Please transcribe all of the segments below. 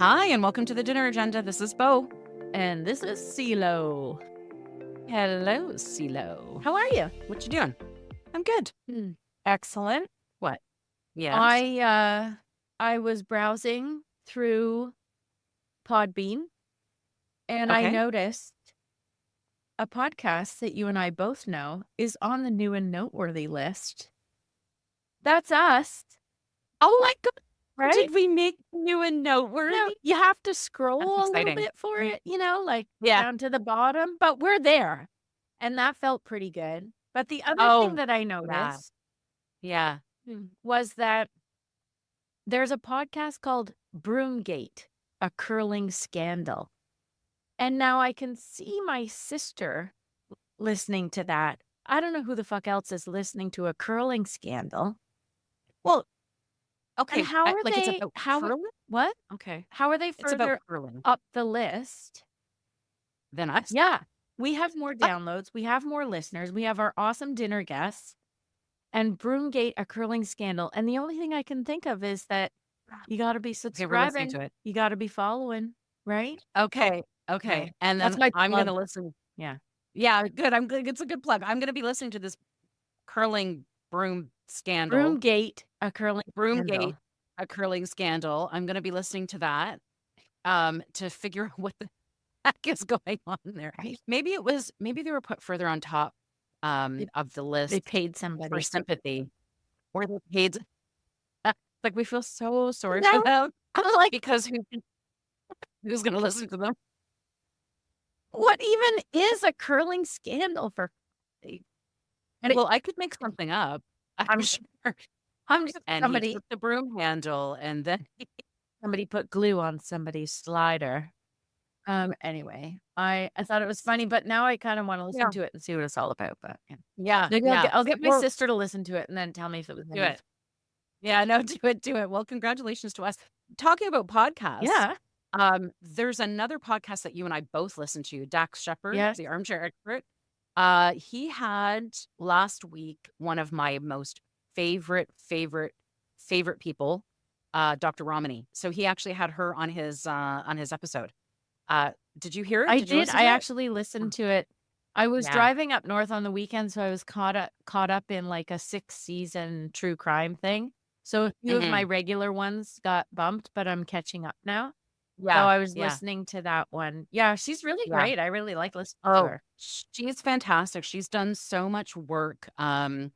Hi, and welcome to the Dinner Agenda. This is Bo. And this is CeeLo. Hello, CeeLo. How are you? What you doing? I'm good. Excellent. What? Yes. I was browsing through Podbean and I Okay. noticed a podcast that you and I both know is on the new and noteworthy list. That's us, Oh my God. right? Did we make new and noteworthy? You have to That's scroll a little exciting. bit for it, like Yeah. down to the bottom, but we're there. And that felt pretty good. But the other thing Oh, that I yeah. noticed Yeah. was that there's a podcast called Broomgate, a curling scandal. And now I can see my sister listening to that. I don't know who the fuck else is listening to a curling scandal. Well, And okay. how are Like it's they about how curling? what? Okay. How are they It's about further curling. up the list? Then us. Yeah. We have more Uh, downloads, we have more listeners, we have our awesome dinner guests and Broomgate, a curling scandal. And the only thing I can think of is that you got to be okay, we're listening subscribing, to it. you got to be following, right? Okay. Okay. Okay. And That's then my I'm going to plug. listen. Yeah. Yeah, good. I'm good. It's a good plug. I'm going to be listening to this curling broom scandal. Broomgate, a curling Broomgate, scandal. a curling scandal. I'm gonna be listening to that, to figure out what the heck is going on there. Right? Maybe they were put further on top, They of the they list paid for somebody. sympathy, or they paid like, we feel so sorry for No, them I'm like, because who's gonna listen to them? what even is a curling scandal for f- and Well, I could make something up, I'm I'm sure, I'm just and he somebody took the broom handle, and then somebody put glue on somebody's slider. Anyway, I thought it was funny, but now I kind of want to listen yeah. to it and see what it's all about. But yeah. Yeah, Maybe yeah. I'll get my Well, sister to listen to it and then tell me if it was do any. it. Yeah, no, do it. Well, congratulations to us. Talking about podcasts, Yeah. there's another podcast that you and I both listen to, Dax Shepard, Yes. the armchair expert. He had last week one of my most favorite people, Dr. Romani. So he actually had her on his episode. Did you hear it? I Did you did. listen I to it? actually listened Mm. to it. I was Yeah. driving up north on the weekend, so I was caught up in, like, a 6-season true crime thing. So a few of my Hmm. regular ones got bumped, but I'm catching up now. So Yeah. I was Yeah. listening to that one. Yeah, she's really Yeah. great. I really like listening to Oh, her. she's fantastic. She's done so much work, on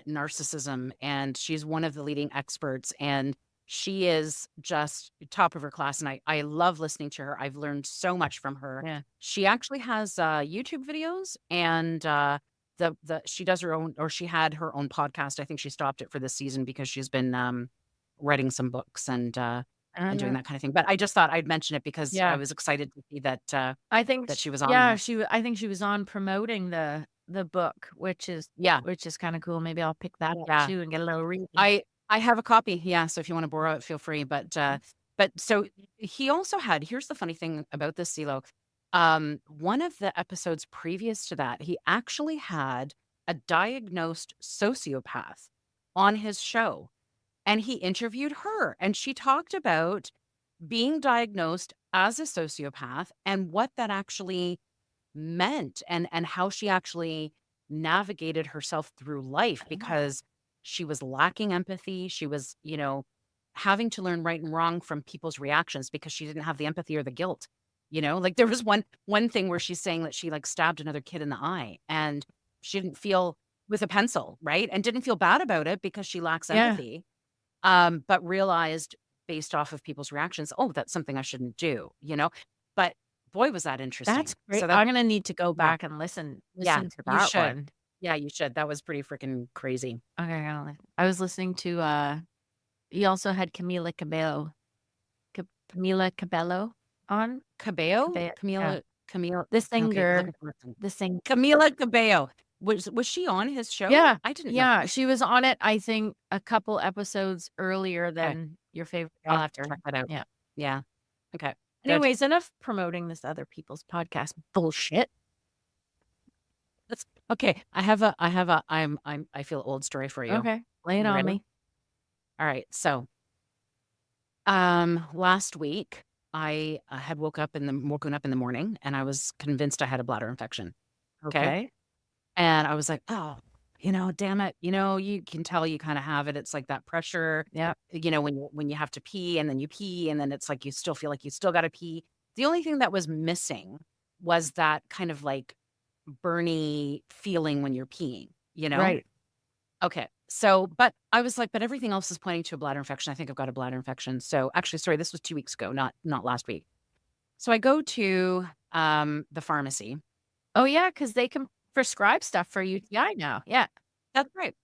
narcissism, and she's one of the leading experts, and she is just top of her class, and I love listening to her. I've learned so much from her. Yeah. She actually has, YouTube videos, and, the she does her own, or she had her own podcast. I think she stopped it for this season because she's been, writing some books and doing Uh, that kinda thing, but I just thought I'd mention it because I yeah. was excited to see I think that sh she was on yeah, there. I think she was on promoting the book, Yeah, which is kinda cool. Maybe I'll pick that up yeah. too and get a little reading. I have a copy, yeah, so if you wanna borrow it, feel free, but so he also had, here's the funny thing about this, CeeLo, one of the episodes previous to that, he actually had a diagnosed sociopath on his show, and he interviewed her, and she talked about being diagnosed as a sociopath and what that actually meant, and how she actually navigated herself through life because she was lacking empathy. She was, having to learn right and wrong from people's reactions because she didn't have the empathy or the guilt. Like there was one thing where she's saying that she like stabbed another kid in the eye and she didn't feel, with a pencil, right? And didn't feel bad about it because she lacks Yeah. empathy. But realized based off of people's reactions, oh, that's something I shouldn't do. But boy, was that That's interesting. great. So that I'm gonna need to go yeah. back and listen Yeah, listen to you that should. one. Yeah, you should. That was pretty freaking crazy. Okay, I was listening to, he also had Camila Cabello on. Cabello? Cabe yeah. Camila The okay, singer looking for it. the sing Camila Cabello. Was she on his show? Yeah, I didn't know. yeah, she was on it, I think, a couple episodes earlier Okay, than your favorite I'll have to actor. check that out. Yeah. Yeah, okay, good. Anyways, enough promoting this other people's podcast bullshit. That's okay. I feel old story for you. Okay, lay it You on ready? me. All right, so, Last week, I had woken up in the morning and I was convinced I had a bladder infection. Okay. Okay. And I was like, oh, damn it. You can tell you kind of have it. It's like that pressure, Yep. when you have to pee and then you pee and then it's like you still feel like you still got to pee. The only thing that was missing was that kind of like burny feeling when you're peeing, you know? Right. Okay. So, but I was like, but everything else is pointing to a bladder infection. I think I've got a bladder infection. So actually, sorry, this was 2 weeks ago, not last week. So I go to the pharmacy. Oh, yeah, because they can prescribe stuff for UTI now. Yeah. That's right.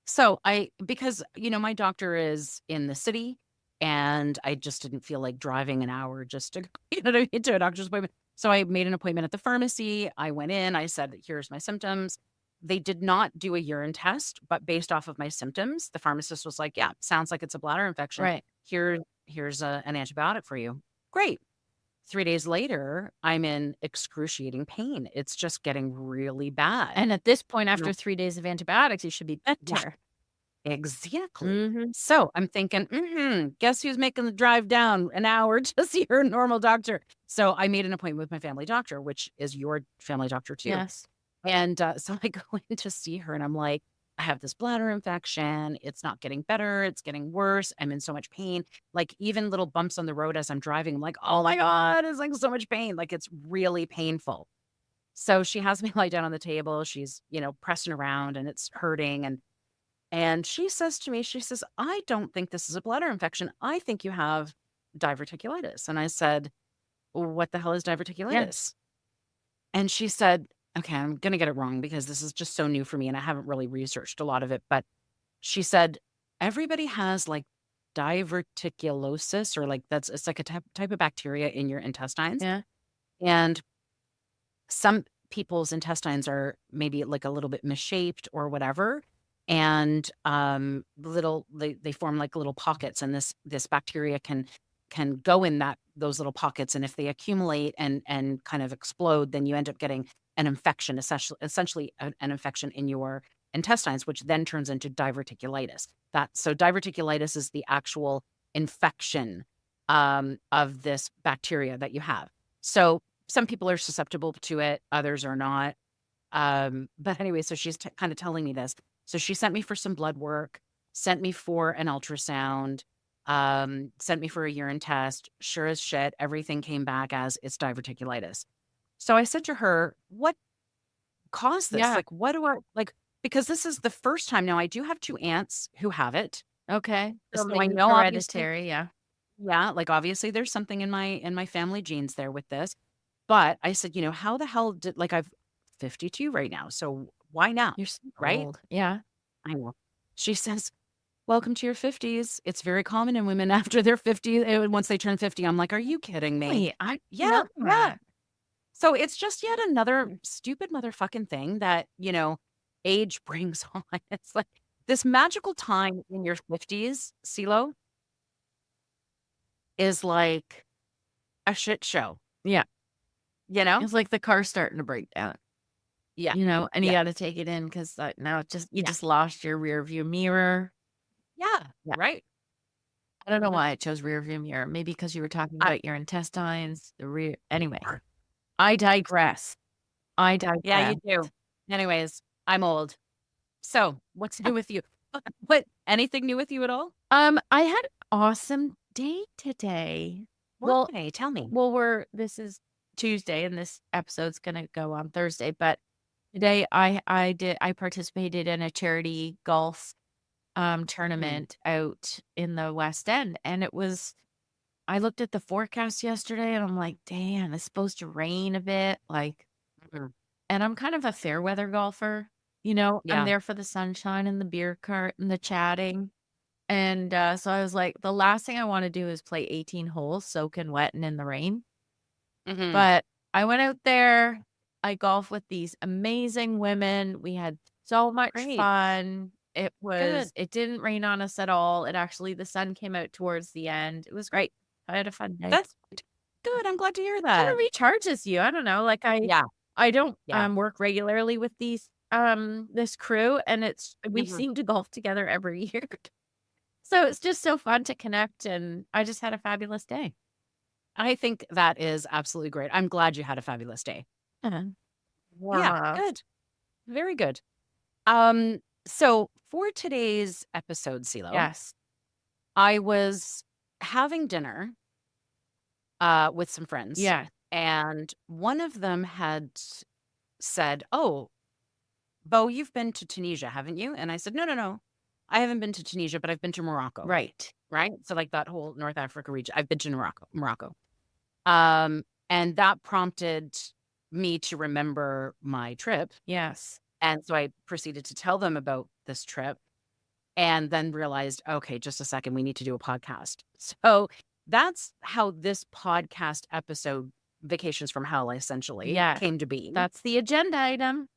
So because my doctor is in the city, and I just didn't feel like driving an hour just to to a doctor's appointment. So I made an appointment at the pharmacy. I went in. I said, "Here's my symptoms." They did not do a urine test, but based off of my symptoms, the pharmacist was like, "Yeah, sounds like it's a bladder infection. Right. Here's an antibiotic for you." Great. 3 days later, I'm in excruciating pain. It's just getting really bad. And at this point, You know, after 3 days of antibiotics, you should be yeah, better. exactly. Mhm. So I'm thinking, guess who's making the drive down an hour to see her normal doctor? So I made an appointment with my family doctor, which is your family doctor too. Yes. And so I go in to see her and I'm like, I have this bladder infection. It's not getting better. It's getting worse. I'm in so much pain. Like even little bumps on the road as I'm driving, I'm like, oh my God, it's like so much pain. Like it's really painful. So she has me lie down on the table. She's, pressing around and it's hurting. And she says to me, she says, I don't think this is a bladder infection. I think you have diverticulitis. And I said, "Well, what the hell is Yeah. diverticulitis?" And she said, okay, I'm going to get it wrong because this is just so new for me and I haven't really researched a lot of it. But she said, everybody has like diverticulosis, or like it's like a type of bacteria in your intestines. Yeah. And some people's intestines are maybe like a little bit misshaped or whatever. And they form like little pockets, and this bacteria can go in those little pockets, and if they accumulate and kind of explode, then you end up getting an infection, essentially an infection in your intestines, which then turns into diverticulitis. So diverticulitis is the actual infection of this bacteria that you have. So some people are susceptible to it, others are not. But anyway, so she's kind of telling me this. So she sent me for some blood work, sent me for an ultrasound, sent me for a urine test. Sure as shit, everything came back as it's diverticulitis. So I said to her, what caused this? Yeah. Like, what do I like? Because this is the first time now. I do have two aunts who have it. Okay. So So I maybe know obviously, hereditary, yeah. yeah, like obviously there's something in my family genes there with this. But I said, how the hell did like I've 52 right now. So why not? You're so Right? old. Yeah. I know. She says, welcome to your 50s. It's very common in women after their 50s. Once they turn 50, I'm like, are you kidding me? Wait, I didn't Yeah, know yeah. that. So it's just yet another stupid motherfucking thing that, age brings on. It's like this magical time in your 50s, CeeLo, is like a shit show, Yeah. you know? It's like the car starting to break down, Yeah, and you yeah, gotta take it in because now you yeah, just lost your rear view mirror. yeah, Yeah. right. I don't know Mhm. why I chose rear view mirror. Maybe because you were talking I, about your intestines, the rear anyway, I digress. I yeah, digress. you do. Anyways, I'm old. So what's new with you? What, anything new with you at all? I had an awesome day today. Well Why? Tell me. this is Tuesday, and this episode's gonna go on Thursday, but today I participated in a charity golf, Mm, tournament out in the West End, and I looked at the forecast yesterday, and I'm like, "Damn, it's supposed to rain a bit," like mm, and I'm kind of a fair weather golfer, I'm yeah. there for the sunshine and the beer cart and the chatting. And, so I was like, the last thing I wanna do is play 18 holes soaking wet and in the rain. Mhm. But I went out there, I golfed with these amazing women, we had so much Great. fun. Good. It didn't rain on us at all, the sun came out towards the end, it was great. I had a fun day. That's good. I'm glad to hear Kinda that. recharges you, I don't know, like, Yeah, I don't, yeah. work regularly with this crew, and we Mhm. seem to golf together every year. So it's just so fun to connect, and I just had a fabulous day. I think that is absolutely great. I'm glad you had a fabulous day. Uh-huh. Yeah, Yeah. good. Very good. So for today's episode, CeeLo, Yes. I was having dinner with some friends, Yeah. and one of them had said, "Oh, Bo, you've been to Tunisia, haven't you?" And I said, "No, no, no. I haven't been to Tunisia, but I've been to Morocco." Right. Right? So like that whole North Africa region. I've been to Morocco. And that prompted me to remember my trip. Yes. And so I proceeded to tell them about this trip and then realized, okay, just a second, we need to do a podcast. So that's how this podcast episode, Vacations from Hell, essentially Yes. came to be. That's the agenda item.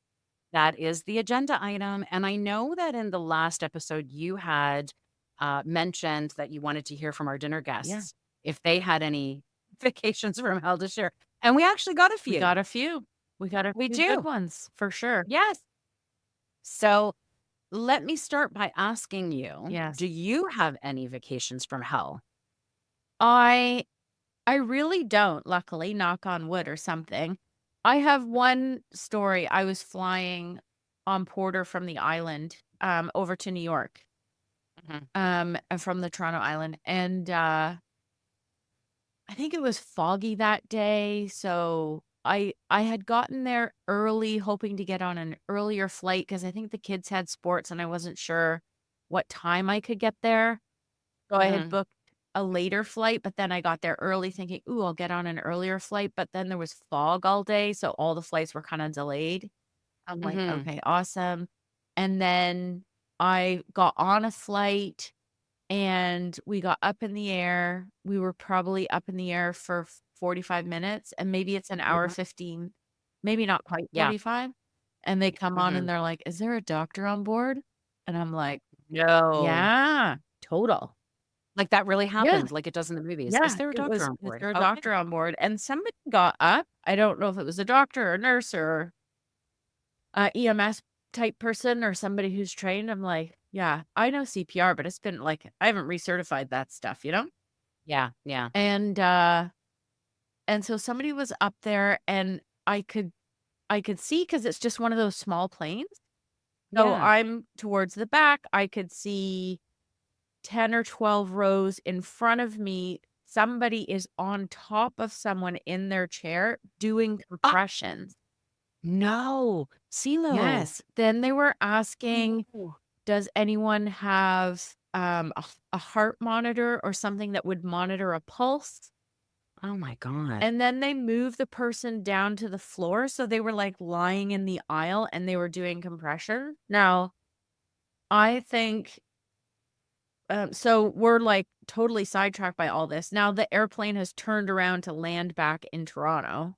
That is the agenda item. And I know that in the last episode, you had mentioned that you wanted to hear from our dinner Yeah. guests if they had any vacations from hell to share. And we actually got a We few. got a few. We got a We few good do. ones for sure. Yes. So let me start by asking you, Yes. do you have any vacations from hell? I I really don't, luckily, knock on wood or something. I have one story. I was flying on Porter from the island, over to New York, Mhm. from the Toronto island, and, I think it was foggy that day, so I had gotten there early, hoping to get on an earlier flight because I think the kids had sports, and I wasn't sure what time I could get there. So I had Mhm. booked a later flight, but then I got there early thinking, "Ooh, I'll get on an earlier flight," but then there was fog all day, so all the flights were kinda delayed. I'm like, Mhm. "Okay, awesome." And then I got on a flight, and we got up in the air. We were probably up in the air for 45 minutes, and maybe it's an hour Mhm. 15, maybe not quite Yeah. 45, and they come on and Mhm. they're like, "Is there a doctor on board?" And I'm like, No. "Yeah, total." Like that really Yeah. happened, like it does in the movies. Is Yeah, there a it doctor was on is board? there a Okay. doctor on board? And somebody got up. I don't know if it was a doctor or a nurse or a EMS type person or somebody who's trained. I'm like, "Yeah, I know CPR, but it's been like I haven't recertified that stuff, you know?" Yeah. Yeah. And, so somebody was up there and I could see because it's just one of those small planes. So Yeah. I'm towards the back. I could see 10 or 12 rows in front of me, somebody is on top of someone in their chair doing Ah, compressions. no. CeeLo. Yes. Then they were asking, No. "Does anyone have, a heart monitor or something that would monitor a pulse?" Oh my god. And then they moved the person down to the floor, so they were, like, lying in the aisle and they were doing compression. Now, I think so we're, like, totally sidetracked by all this. Now the airplane has turned around to land back in Toronto,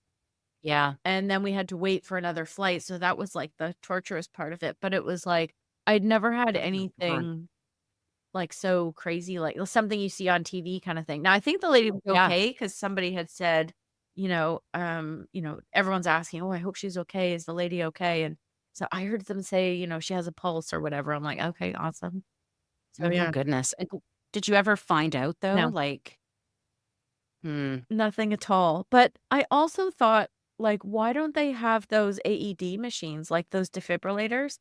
Yeah. and then we had to wait for another flight, so that was, like, the torturous part of it, but it was, like, I'd never had Oh my god. anything, like, so crazy, like, something you see on TV kinda thing. Now I think the lady was Yeah. okay because somebody had said, everyone's asking, "Oh, I hope she's okay. Is the lady okay?" And so I heard them say, she has a pulse or whatever. I'm like, "Okay, awesome." So, Oh yeah. goodness. And did you ever find out though? No. Like, Nothing at all, but I also thought, like, why don't they have those AED machines, like those defibrillators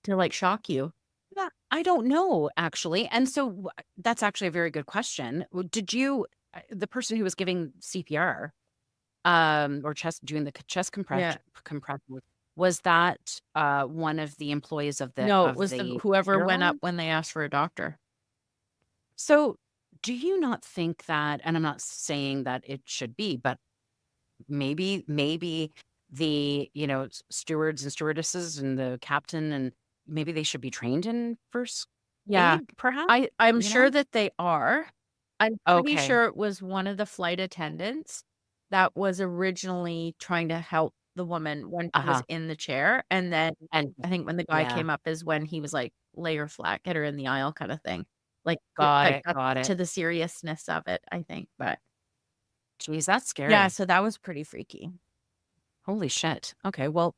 to, like, shock you? yeah, I don't know actually. And so that's actually a very good question. Did you the person who was giving CPR or chest doing the chest Yeah. compression, was that one of the employees of No, it was the the whoever went up airline? when they asked for a doctor. So do you not think that, and I'm not saying that it should be, but maybe the, stewards and stewardesses and the captain and maybe they should be trained in first Yeah. aid, perhaps, I'm you sure know? that they are. I'm pretty Okay. sure it was one of the flight attendants that was originally trying to help the woman when she was Uh-huh. in the chair, and then And I think when the guy yeah, came up is when he was like, "Lay her flat, get her in the aisle," kinda thing. Like, got like, it, got got it. to the seriousness of it, I think, but Geez, that's yeah, scary. so that was pretty freaky. Holy shit. Okay, well,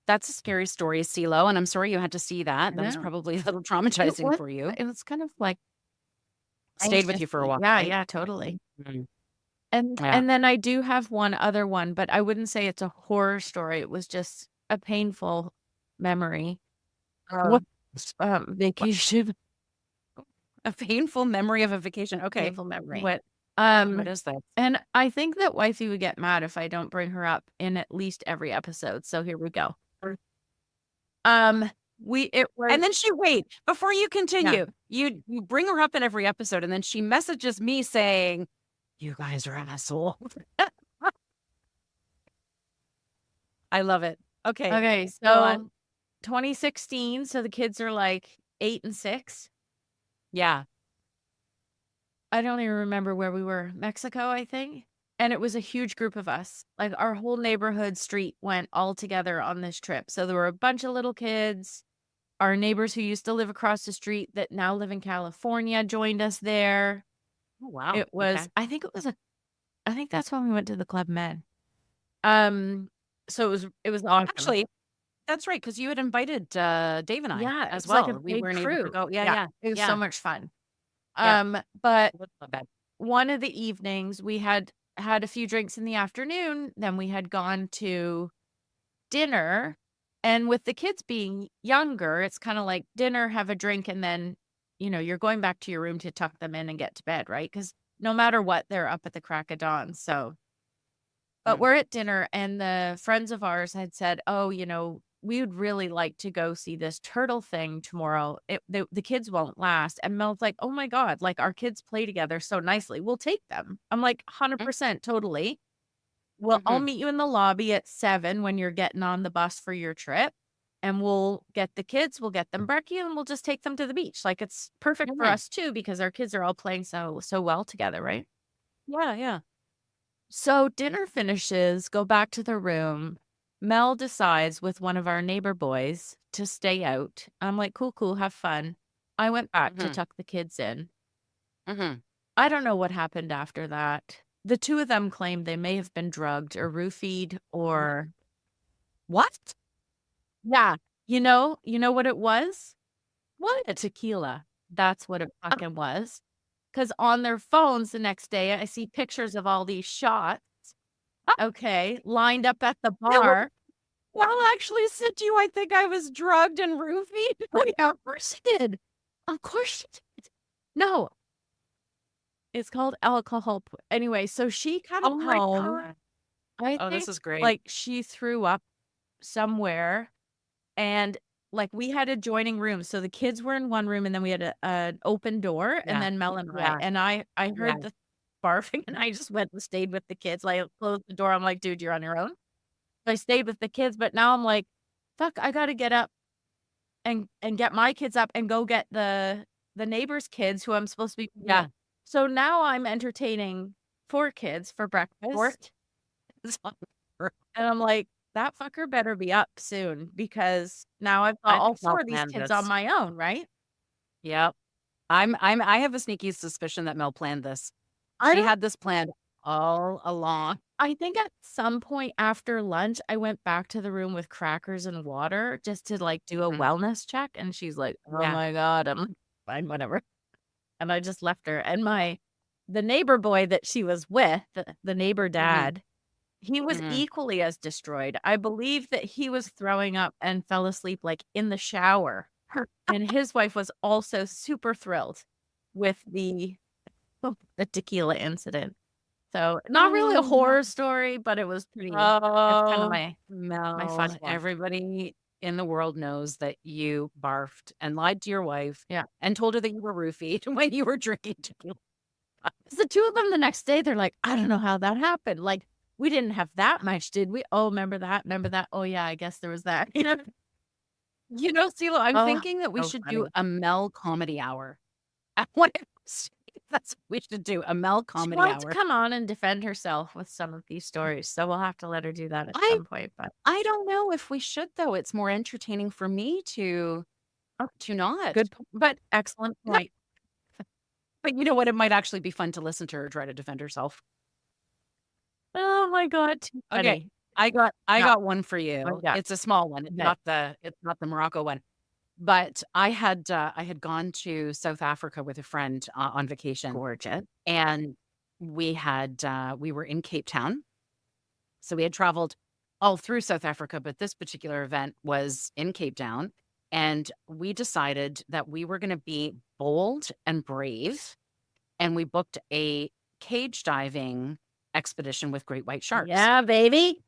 That's a scary story, CeeLo, and I'm sorry you had to see that. I That was know. probably a little It traumatizing was for you. it was kind of, like, Stayed with anxious. you for a while, Yeah, right? yeah, totally. Mm. And Yeah. and then I do have one other one, but I wouldn't say it's a horror story, it was just a painful memory What of, vacation. a painful memory of a vacation. Okay. Painful memory. What Um, what is that? and I think that wifey would get mad if I don't bring her up in at least every episode, so here we go. Um, we it was And then before you Yeah. continue, you bring her up in every episode, and then she messages me saying, "You guys are assholes." I love it. Okay, Okay, go on. so 2016, so the kids are, like, 8 and 6. Yeah. I don't even remember where we were. Mexico, I think? And it was a huge group of us. Like, our whole neighborhood street went all together on this trip. So there were a bunch of little kids. Our neighbors who used to live across the street that now live in California joined us there. Oh, wow. It was Okay. I think that's when we went to the Club Med. Um, so it was awesome. Actually, that's right, because you had invited, Dave and I Yeah, it as was like a well. We big weren't able to crew. go. Yeah, Yeah, yeah, it was so yeah, much fun. yeah. But Would love that. one of the evenings we had a few drinks in the afternoon, then we had gone to dinner, and with the kids being younger, it's kinda like dinner, have a drink, and then, you're going back to your room to tuck them in and get to bed, right? Because no matter what, they're up at the crack of dawn, so but Mm. we're at dinner, and the friends of ours had said, "Oh, we would really like to go see this turtle thing tomorrow. The kids won't last." And Mel's like, "Oh my god, like, our kids play together so nicely. We'll take them." I'm like, Mm, "100%, totally. Well, I'll mhm. meet you in the lobby at 7 when you're getting on the bus for your trip, and we'll get the kids, we'll get them brekkie, and we'll just take them to the beach." Like, it's perfect for Yeah, us too because our kids are all playing so well together, right? yeah, yeah. So dinner finishes, go back to the room. Mel decides with one of our neighbor boys to stay out. I'm like, cool, cool, have fun. I went back to Mhm, tuck the kids in. mhm. I don't know what happened after that. The two of them claimed they may have been drugged or roofied or What? yeah, you know what it was? What? Tequila. That's what it fucking was. Because on their phones the next day, I see pictures of all these shots, okay, lined up at the That were bar. Well, actually said to you, "I think I was drugged and roofied." Oh, yeah, of course she did. Of course she did. No, it's called alcohol anyway, so she comes Oh my home, god. I Oh, this think, is great. like, she threw up somewhere, and, like, we had adjoining rooms, so the kids were in one room, and then we had an open door, and Yeah. then Mel and Yeah, I yeah. heard the barfing, and I just went and stayed with the kids, like, closed the door, I'm like, "Dude, you're on your own." So I stayed with the kids, but now I'm like, "Fuck, I gotta get up and get my kids up and go get the neighbor's kids who I'm supposed to be picking up." Yeah. So now I'm entertaining 4 kids for Fourth breakfast, is on her. and I'm like, "That fucker better be up soon because now I've got I all think Mel 4 of these planned kids on this. my own," right? Yep. I have a sneaky suspicion that Mel planned this. I She don't had this planned all along. I think at some point after lunch, I went back to the room with crackers and water just to, like, do a Mhm. wellness check, and she's like, "Oh Yeah. my god." I'm like, "Fine, whatever." And I just left her, and the neighbor boy that she was with, the neighbor Mhm. dad, he was Mhm. equally as destroyed. I believe that he was throwing up and fell asleep, like, in the shower, and his wife was also super thrilled with the tequila incident. So, not really a Oh, no. horror story, but it was pretty that's kinda Oh, my Mel, fun one. everybody in the world knows that you barfed and lied to your wife Yeah. and told her that you were roofied when you were drinking tequila. 'Cause the 2 of them the next day, they're like, "I don't know how that happened, like, we didn't have that much, did we? Oh, remember that? Remember that? Oh, yeah, I guess there was that." You know? CeeLo, I'm Oh, thinking that we so should do funny. a Mel comedy hour. I want to see that's what we should do, a Mel She comedy wanted to hour. come on and defend herself with some of these stories, so we'll have to let her do that at I some point, but I don't know if we should though. It's more entertaining for me oh, to not. good p but excellent point. But you know what? It might actually be fun to listen to her try to defend herself. Oh my god, too Okay. funny. I No. got one for Oh, you. yeah. It's a small one. Okay. It's not the Morocco one. But I had gone to South Africa with a friend on vacation, Gorgeous. and we were in Cape Town. So we had traveled all through South Africa, but this particular event was in Cape Town. And we decided that we were going to be bold and brave. And we booked a cage diving expedition with great white sharks. Yeah, baby.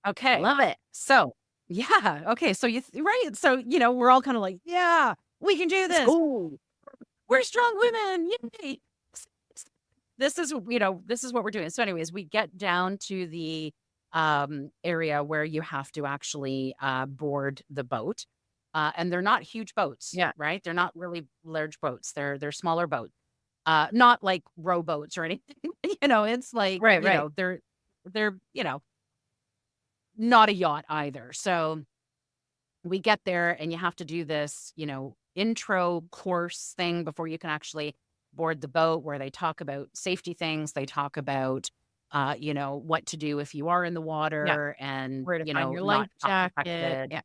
Okay. Love it. So, yeah. Okay. So, right. So, we're all kind of like, yeah, we can do Let's this. go. We're strong women. Yay. This is what we're doing. So anyways, we get down to the area where you have to actually board the boat. And they're not huge boats, Yeah. right? They're not really large boats. They're smaller boats. Not like rowboats or anything. It's like, Right, right. they're, not a yacht either. So we get there and you have to do this, intro course thing before you can actually board the boat where they talk about safety things. They talk about, what to do if you are in the Yeah. water and, Where to find your life not jacket. protected. Yeah.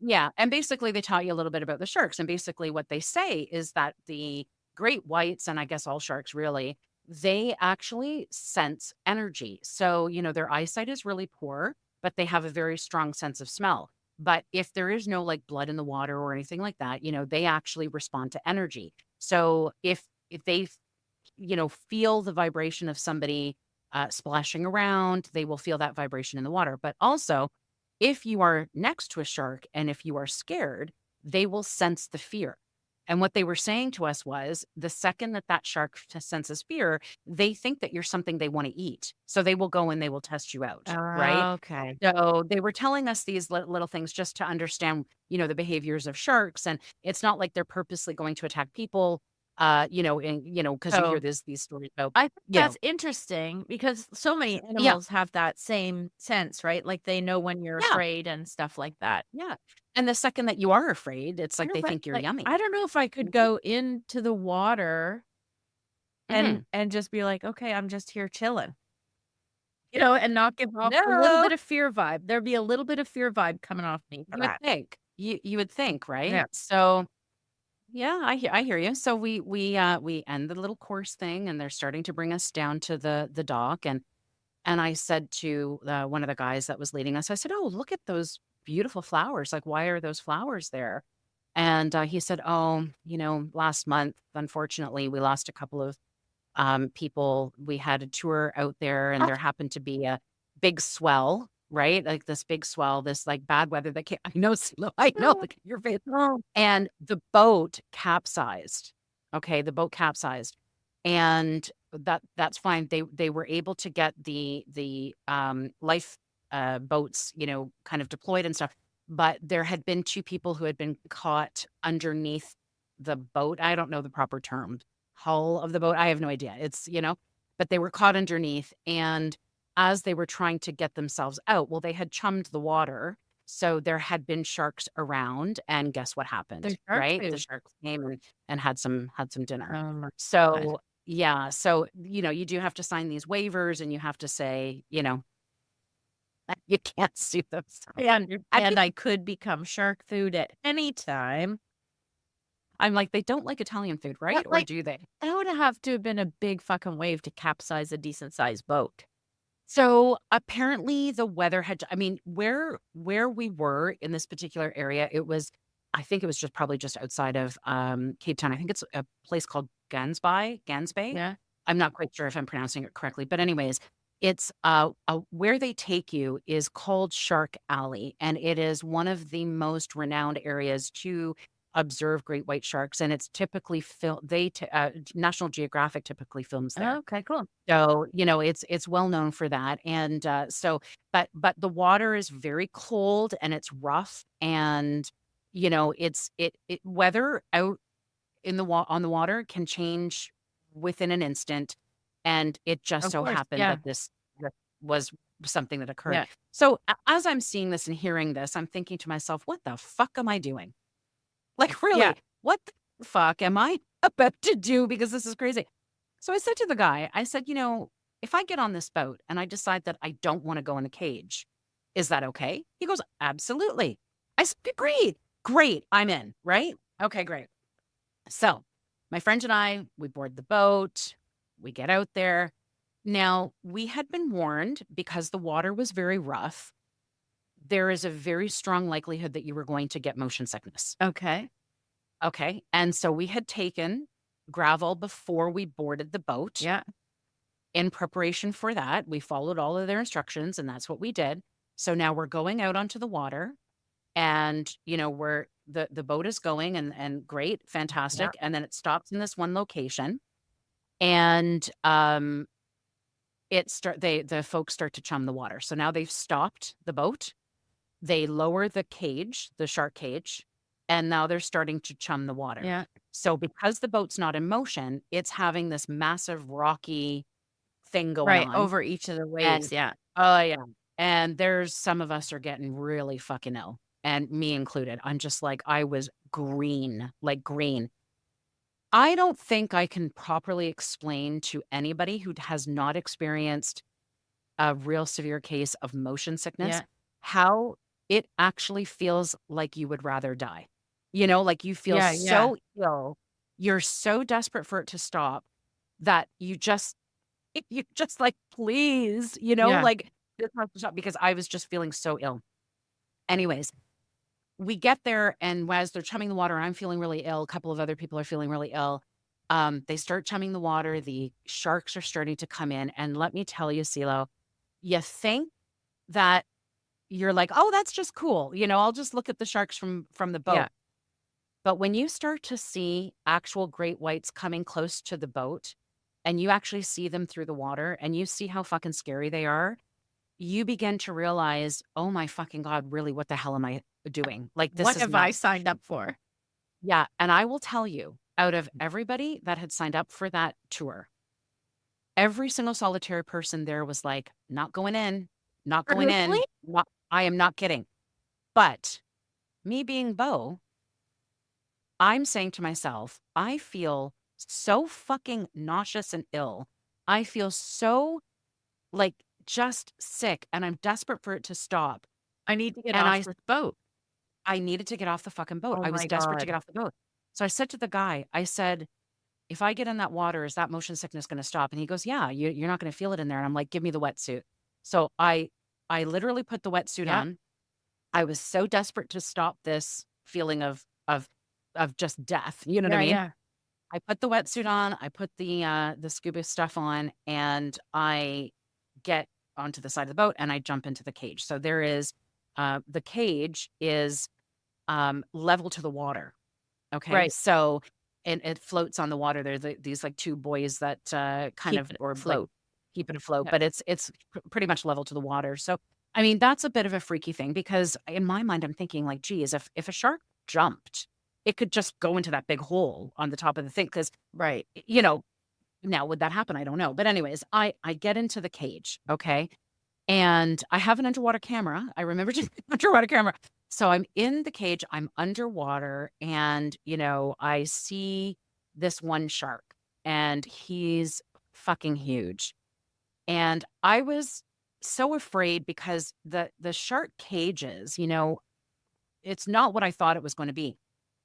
Yeah. And basically they taught you a little bit about the sharks. And basically what they say is that the great whites, and I guess all sharks really, they actually sense energy. So, their eyesight is really poor, but they have a very strong sense of smell. But if there is no like blood in the water or anything like that, they actually respond to energy. So if they, feel the vibration of somebody splashing around, they will feel that vibration in the water. But also, if you are next to a shark and if you are scared, they will sense the fear. And what they were saying to us was the second that shark senses fear, they think that you're something they want to eat. So they will go and they will test you out, right? Okay. So they were telling us these little things just to understand, the behaviors of sharks. And it's not like they're purposely going to attack people, because you hear So these stories about, I think you know, that's interesting because so many yeah, animals have that same sense, right? Like they know when you're yeah, afraid and stuff like that. yeah. And the second that you are afraid, it's I like know, they but think you're like yummy. I don't know if I could Mhm, go into the water mhm. and just be like, okay, I'm just here chilling. And not give off a little No, bit of fear vibe. There'd be a little bit of fear vibe coming off me for you would that. think. You would think, Yeah. right? So yeah, I hear you. So we end the little course thing, and they're starting to bring us down to the dock, and I said to one of the guys that was leading us, I said, "Oh, look at those beautiful flowers! Like, why are those flowers there?" And he said, "Oh, last month, unfortunately, we lost a couple of people. We had a tour out there, and Oh, there happened to be a big swell." Right, like this big swell, this like bad weather that came. I know, Silo, I know. no. Look at your face. No. And the boat capsized. Okay, the boat capsized, and that's fine. They were able to get the life boats, kind of deployed and stuff. But there had been two people who had been caught underneath the boat. I don't know the proper term, hull of the boat. I have no idea. But they were caught underneath, and as they were trying to get themselves out, well, they had chummed the water, so there had been sharks around, and guess what There's happened, shark right? The food. sharks came and had some dinner. Oh my god. So, yeah, so, you do have to sign these waivers and you have to say, that you can't sue them. So, I I'd understand be I could become shark food at any time, I'm like, "They don't like Italian food, right? but, Or like, do they?" that would have to have been a big fucking wave to capsize a decent sized boat. So, apparently the weather I mean, where we were in this particular area, I think it was just probably just outside of, Cape Town. I think it's a place called Gansbay. Yeah. I'm not quite sure if I'm pronouncing it correctly, but anyways, it's, where they take you is called Shark Alley, and it is one of the most renowned areas to observe great white sharks, and it's typically National Geographic typically films there. Okay, cool. So, it's well known for that, and, but the water is very cold and it's rough, and, weather out on the water can change within an instant, and it just Of so course. happened Yeah. that this was something that occurred. Yeah. So, as I'm seeing this and hearing this, I'm thinking to myself, "What the fuck am I doing?" Like, Yeah. really, what the fuck am I about to do because this is crazy? So I said to the guy, I said, if I get on this boat and I decide that I don't want to go in a cage, Is that okay? He goes, absolutely. I said, agreed. Great. I'm in, right? Okay, great. So my friend and I, we board the boat, we get out there. Now, we had been warned because the water was very rough. There is a very strong likelihood that you were going to get motion sickness. Okay. Okay. And so we had taken gravel before we boarded the boat Yeah. in preparation for that. We followed all of their instructions and that's what we did. So now we're going out onto the water and, we're the boat is going and great, Yeah. fantastic. And then it stops in this one location and the folks start to chum the water. So now they've stopped the boat. They lower the cage, the shark cage, and now they're starting to chum the water. Yeah. So because the boat's not in motion, it's having this massive rocky thing going Right. on. Over each of the And waves. Yeah. oh yeah. And there's some of us are getting really fucking ill, and me included. I'm just like, I was green, like green. I don't think I can properly explain to anybody who has not experienced a real severe case of motion sickness Yeah. how it actually feels like you would rather die. Like you feel Yeah. Yeah. so ill, you're so desperate for it to stop that you just like, please, Yeah. like this has to stop because I was just feeling so ill. Anyways, we get there and as they're chumming the water, I'm feeling really ill. A couple of other people are feeling really ill. They start chumming the water. The sharks are starting to come in. And let me tell you, CeeLo, you think that you're like, oh, that's just cool. I'll just look at the sharks from the Yeah. boat. But when you start to see actual great whites coming close to the boat and you actually see them through the water and you see how fucking scary they are, you begin to realize, oh my fucking God, really, what the hell am I doing? Like, this What is have I nuts. signed up for? Yeah. And I will tell you, out of everybody that had signed up for that tour, every single solitary person there was like, not going in, not going Really? in. I am not kidding. But me being Bo, I'm saying to myself, I feel so fucking nauseous and ill. I feel so like just sick and I'm desperate for it to stop. I need to get And off I this boat. I needed to get off the fucking boat. Oh I was my desperate to God. get off the boat. So I said to the guy, I said, if I get in that water, is that motion sickness going to stop? And he goes, yeah, you're not going to feel it in there. And I'm like, give me the wetsuit. So I literally put the wetsuit Yeah. on. I was so desperate to stop this feeling of just death. You know what I Yeah. mean? Yeah. I put the wetsuit on, I put the scuba stuff on, and I get onto the side of the boat and I jump into the cage. So there is the cage is level to the water. Okay. Right. So and it floats on the water. There's these like two buoys that kind Keep of it or like afloat. keep it afloat, Yeah. but it's pretty much level to the water. So I mean that's a bit of a freaky thing because in my mind I'm thinking like, geez, if a shark jumped, it could just go into that big hole on the top of the thing because Right. now would that happen? I don't know. But anyways, I get into the cage, okay? And I have an underwater camera. I remember just underwater camera. So I'm in the cage, I'm underwater, and I see this one shark, and he's fucking huge. And I was so afraid because the shark cages, it's not what I thought it was going to be.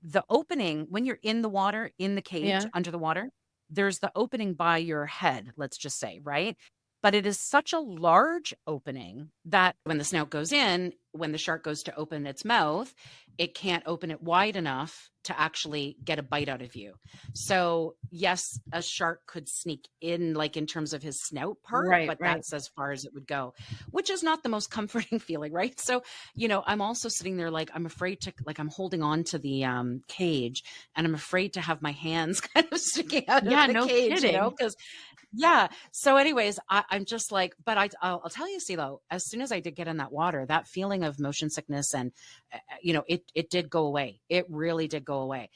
The opening, when you're in the water, in the cage, Yeah. under the water, there's the opening by your head, let's just say, right? But it is such a large opening that when the snout goes in, when the shark goes to open its mouth, it can't open it wide enough to actually get a bite out of you. So, yes, a shark could sneak in, like in terms of his snout part, Right. but Right. that's as far as it would go, which is not the most comforting feeling, right? So, I'm also sitting there like I'm afraid to like I'm holding on to the cage and I'm afraid to have my hands kind of sticking out of Yeah. the No cage, kidding. because yeah. So anyways, I'm just like, but I'll tell you, CeeLo, as soon as I did get in that water, that feeling of motion sickness and it did go away. It really did go away.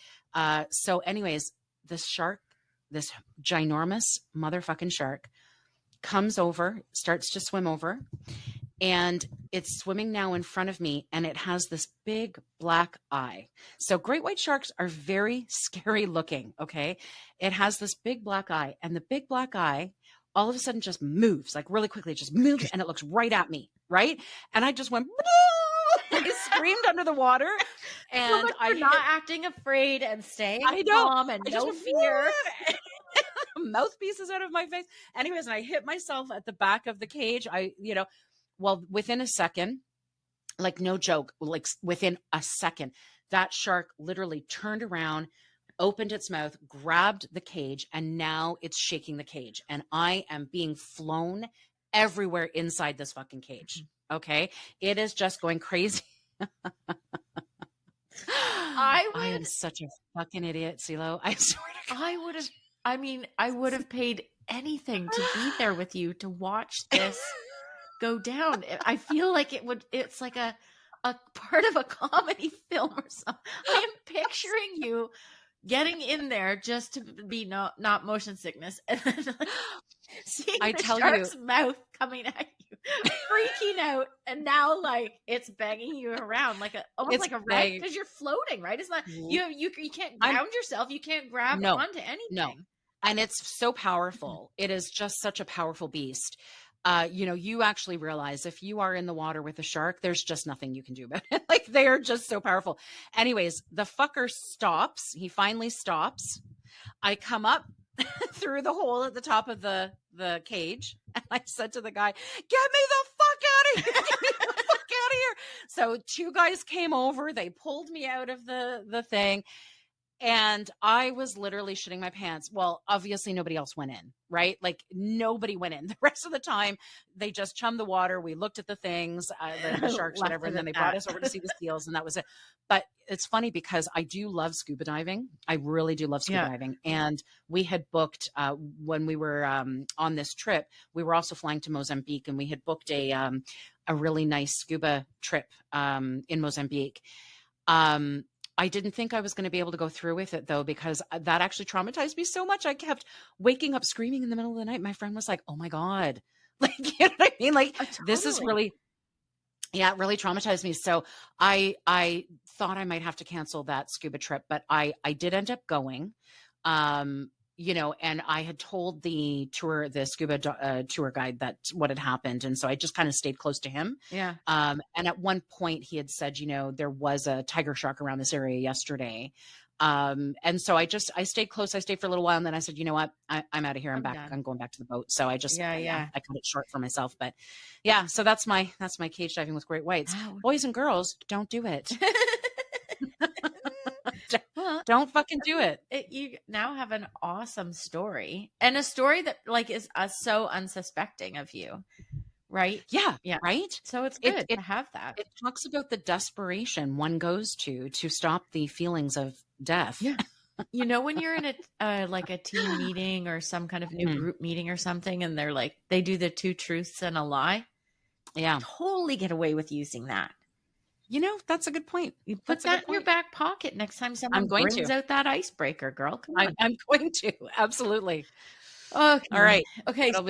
So anyways, this shark, this ginormous motherfucking shark comes over, starts to swim over, and it's swimming now in front of me and it has this big black eye. So great white sharks are very scary looking, okay? It has this big black eye and the big black eye all of a sudden just moves, like really quickly, it just moves and it looks right at me, right? And I just went, I screamed under the water, So and much for not acting afraid and staying I know, calm and I just no went, fear. mouthpieces out of my face. Anyways, and I hit myself at the back of the cage. Well, within a second, like no joke, like within a second, that shark literally turned around, opened its mouth, grabbed the cage, and now it's shaking the cage. And I am being flown everywhere inside this fucking cage. Okay. It is just going crazy. I am such a fucking idiot, CeeLo. I swear to God. I would have paid anything to be there with you to watch this go down. I feel like it's like a part of a comedy film or something. I am picturing you getting in there just to be not motion sickness, and then like, seeing the shark's mouth coming at you, freaking out, and now like it's banging you around like almost like a rag, because you're floating, right? It's not you can't ground yourself, you can't grab onto anything. No. And it's so powerful. It is just such a powerful beast. You actually realize if you are in the water with a shark, there's just nothing you can do about it. Like, they are just so powerful. Anyways, the fucker stops. He finally stops. I come up through the hole at the top of the cage, and I said to the guy, "Get me the fuck out of here! Get me the fuck out of here!" So 2 guys came over. They pulled me out of the thing. And I was literally shitting my pants. Well, obviously nobody else went in, right? Like, nobody went in. The rest of the time, they just chummed the water. We looked at the things, the sharks, whatever, and then they brought us over to see the seals, and that was it. But it's funny because I do love scuba diving. I really do love scuba diving. And we had booked, when we were on this trip, we were also flying to Mozambique, and we had booked a really nice scuba trip in Mozambique. I didn't think I was going to be able to go through with it, though, because that actually traumatized me so much. I kept waking up screaming in the middle of the night. My friend was like, "Oh my God." Like, you know what I mean? Like, this is really, it really traumatized me. So I thought I might have to cancel that scuba trip, but I did end up going. And I had told the scuba tour guide that what had happened. And so I just kind of stayed close to him. Yeah. And at one point he had said, there was a tiger shark around this area yesterday. And so I stayed close. I stayed for a little while. And then I said, you know what, I'm out of here. I'm back. I'm going back to the boat. So I just, I cut it short for myself, but yeah. So that's my cage diving with great whites. Wow. Boys and girls, don't do it. Don't fucking do it. You now have an awesome story, and a story that like is so unsuspecting of you, right? Yeah. Right. So it's good to have that. It talks about the desperation one goes to stop the feelings of death. Yeah. When you're in a team meeting or some kind of new group meeting or something, and they're like, they do the 2 truths and a lie. Yeah. Totally get away with using that. That's a good point. You put that in your back pocket next time someone brings out that icebreaker, girl. Come on. I'm going to. Absolutely. Okay. All right. Okay. So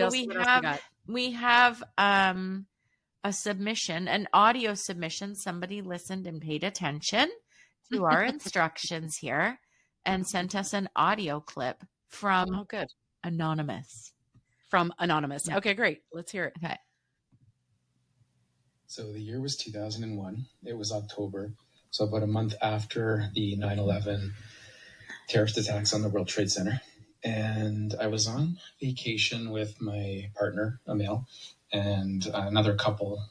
we have a submission, an audio submission. Somebody listened and paid attention to our instructions here and sent us an audio clip from Anonymous. Yeah. Okay, great. Let's hear it. Okay. So the year was 2001. It was October. So about a month after the 9/11 terrorist attacks on the World Trade Center. And I was on vacation with my partner, Emil, and another couple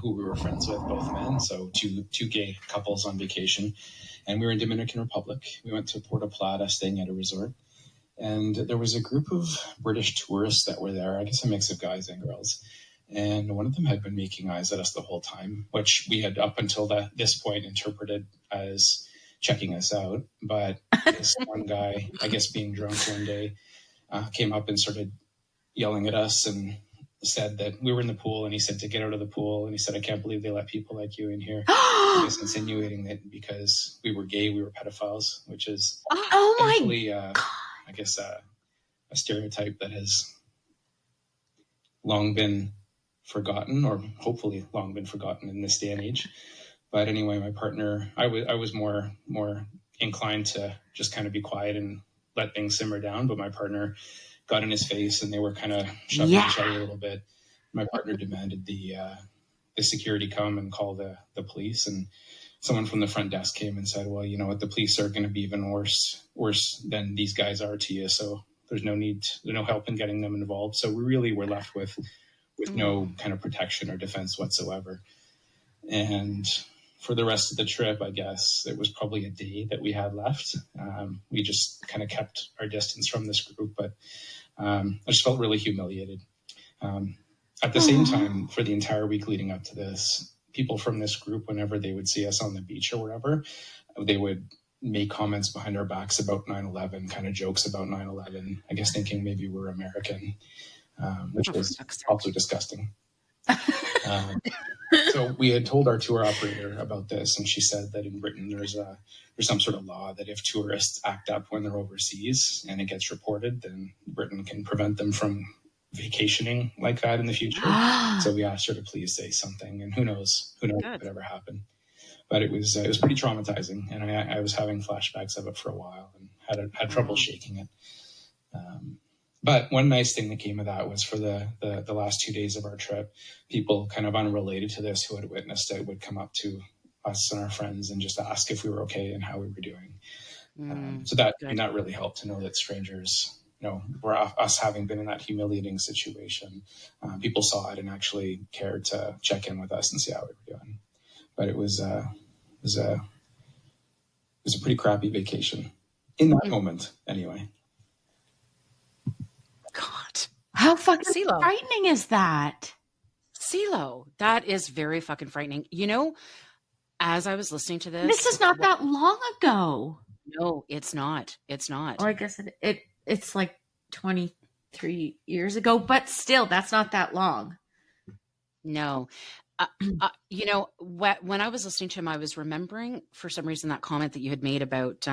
who we were friends with, both men. So two gay couples on vacation. And we were in Dominican Republic. We went to Puerto Plata, staying at a resort. And there was a group of British tourists that were there. I guess a mix of guys and girls. And one of them had been making eyes at us the whole time, which we had up until this point interpreted as checking us out. But this one guy, I guess being drunk one day, came up and started yelling at us and said that we were in the pool, and he said to get out of the pool. And he said, "I can't believe they let people like you in here." Just insinuating that because we were gay, we were pedophiles, which is thankfully, I guess, a stereotype that has long been forgotten, or hopefully long been forgotten in this day and age. But anyway, my partner, I was more inclined to just kind of be quiet and let things simmer down. But my partner got in his face and they were kind of shoving each other a little bit. My partner demanded the security come and call the police, and someone from the front desk came and said, well, you know what, the police are going to be even worse than these guys are to you. So there's no help in getting them involved. So we really were left with no kind of protection or defense whatsoever. And for the rest of the trip, I guess it was probably a day that we had left. We just kind of kept our distance from this group, but I just felt really humiliated. At the same time, for the entire week leading up to this, people from this group, whenever they would see us on the beach or wherever, they would make comments behind our backs about 9/11, kind of jokes about 9/11, I guess thinking maybe we're American, which was also disgusting. So we had told our tour operator about this, and she said that in Britain there's some sort of law that if tourists act up when they're overseas and it gets reported, then Britain can prevent them from vacationing like that in the future. So we asked her to please say something, and who knows what ever happened. But it was pretty traumatizing, and I was having flashbacks of it for a while and had trouble shaking it. But one nice thing that came of that was for the last 2 days of our trip, people kind of unrelated to this who had witnessed it would come up to us and our friends and just ask if we were okay and how we were doing. So that really helped to know that strangers, were us having been in that humiliating situation. People saw it and actually cared to check in with us and see how we were doing. But it was a pretty crappy vacation in that moment, anyway. God, How fucking CeeLo. frightening is that? CeeLo, that is very fucking frightening. As I was listening to this, This is not that long ago. No, it's not. It's not. Well, I guess it's like 23 years ago, but still, that's not that long. No. When I was listening to him, I was remembering for some reason that comment that you had made about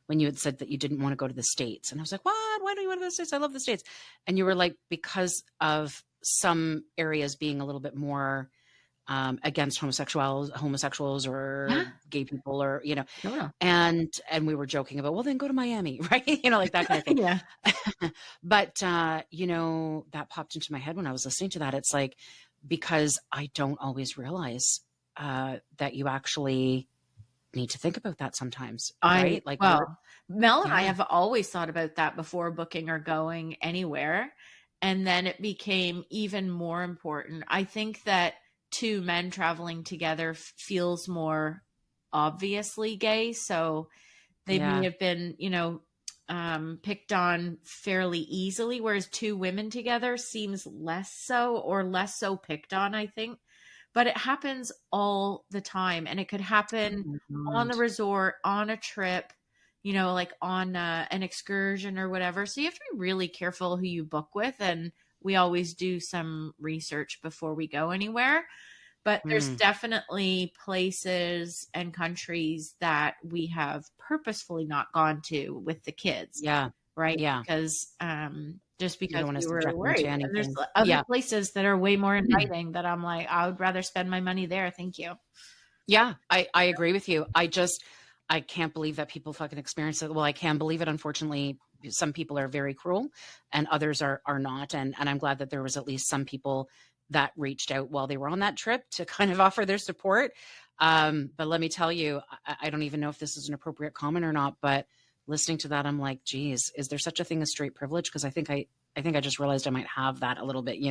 when you had said that you didn't want to go to the States. And I was like, what? Why don't you want to go to the States? I love the States. And you were like, because of some areas being a little bit more against homosexuals or gay people or, and we were joking about, well, then go to Miami, right? Like that kind of thing. Yeah. But, that popped into my head when I was listening to that. It's like, because I don't always realize that you actually need to think about that sometimes, right? Mel and I have always thought about that before booking or going anywhere. And then it became even more important. I think that two men traveling together feels more obviously gay. So they may have been, picked on fairly easily, whereas two women together seems less so picked on, I think. But it happens all the time, and it could happen on the resort, on a trip, like on an excursion or whatever. So you have to be really careful who you book with, and we always do some research before we go anywhere. But there's definitely places and countries that we have purposefully not gone to with the kids. Yeah. Right. Yeah. Because just because we were worried. And there's other places that are way more inviting that I'm like, I would rather spend my money there. Thank you. Yeah, I agree with you. I can't believe that people fucking experience it. Well, I can believe it. Unfortunately, some people are very cruel and others are not. And I'm glad that there was at least some people that reached out while they were on that trip to kind of offer their support. But let me tell you, I don't even know if this is an appropriate comment or not, but listening to that, I'm like, geez, is there such a thing as straight privilege? Because I think I just realized I might have that a little bit,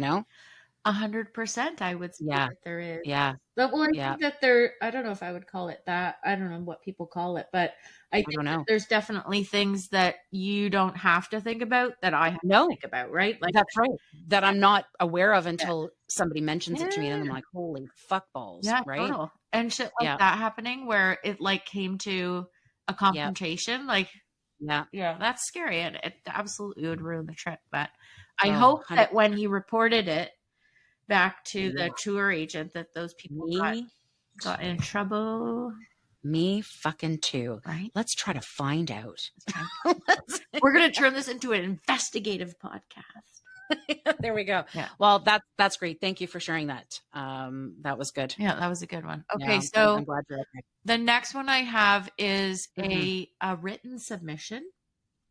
100%, I would say that there is. Yeah. But I think that I don't know if I would call it that. I don't know what people call it, but I think that there's definitely things that you don't have to think about that I have to think about, right? Like that's right. That I'm not aware of until somebody mentions it to me, and I'm like, holy fuck balls. Yeah, right. Total. And shit like that happening where it like came to a confrontation, like that's scary, and it absolutely would ruin the trip. But I hope that when he reported it back to the tour agent, that those people got in trouble. Me fucking too. Right? Let's try to find out. We're gonna turn this into an investigative podcast. There we go. Yeah. Well, that's great. Thank you for sharing that. That was good. Yeah, that was a good one. Okay, so I'm glad you're okay. The next one I have is a written submission,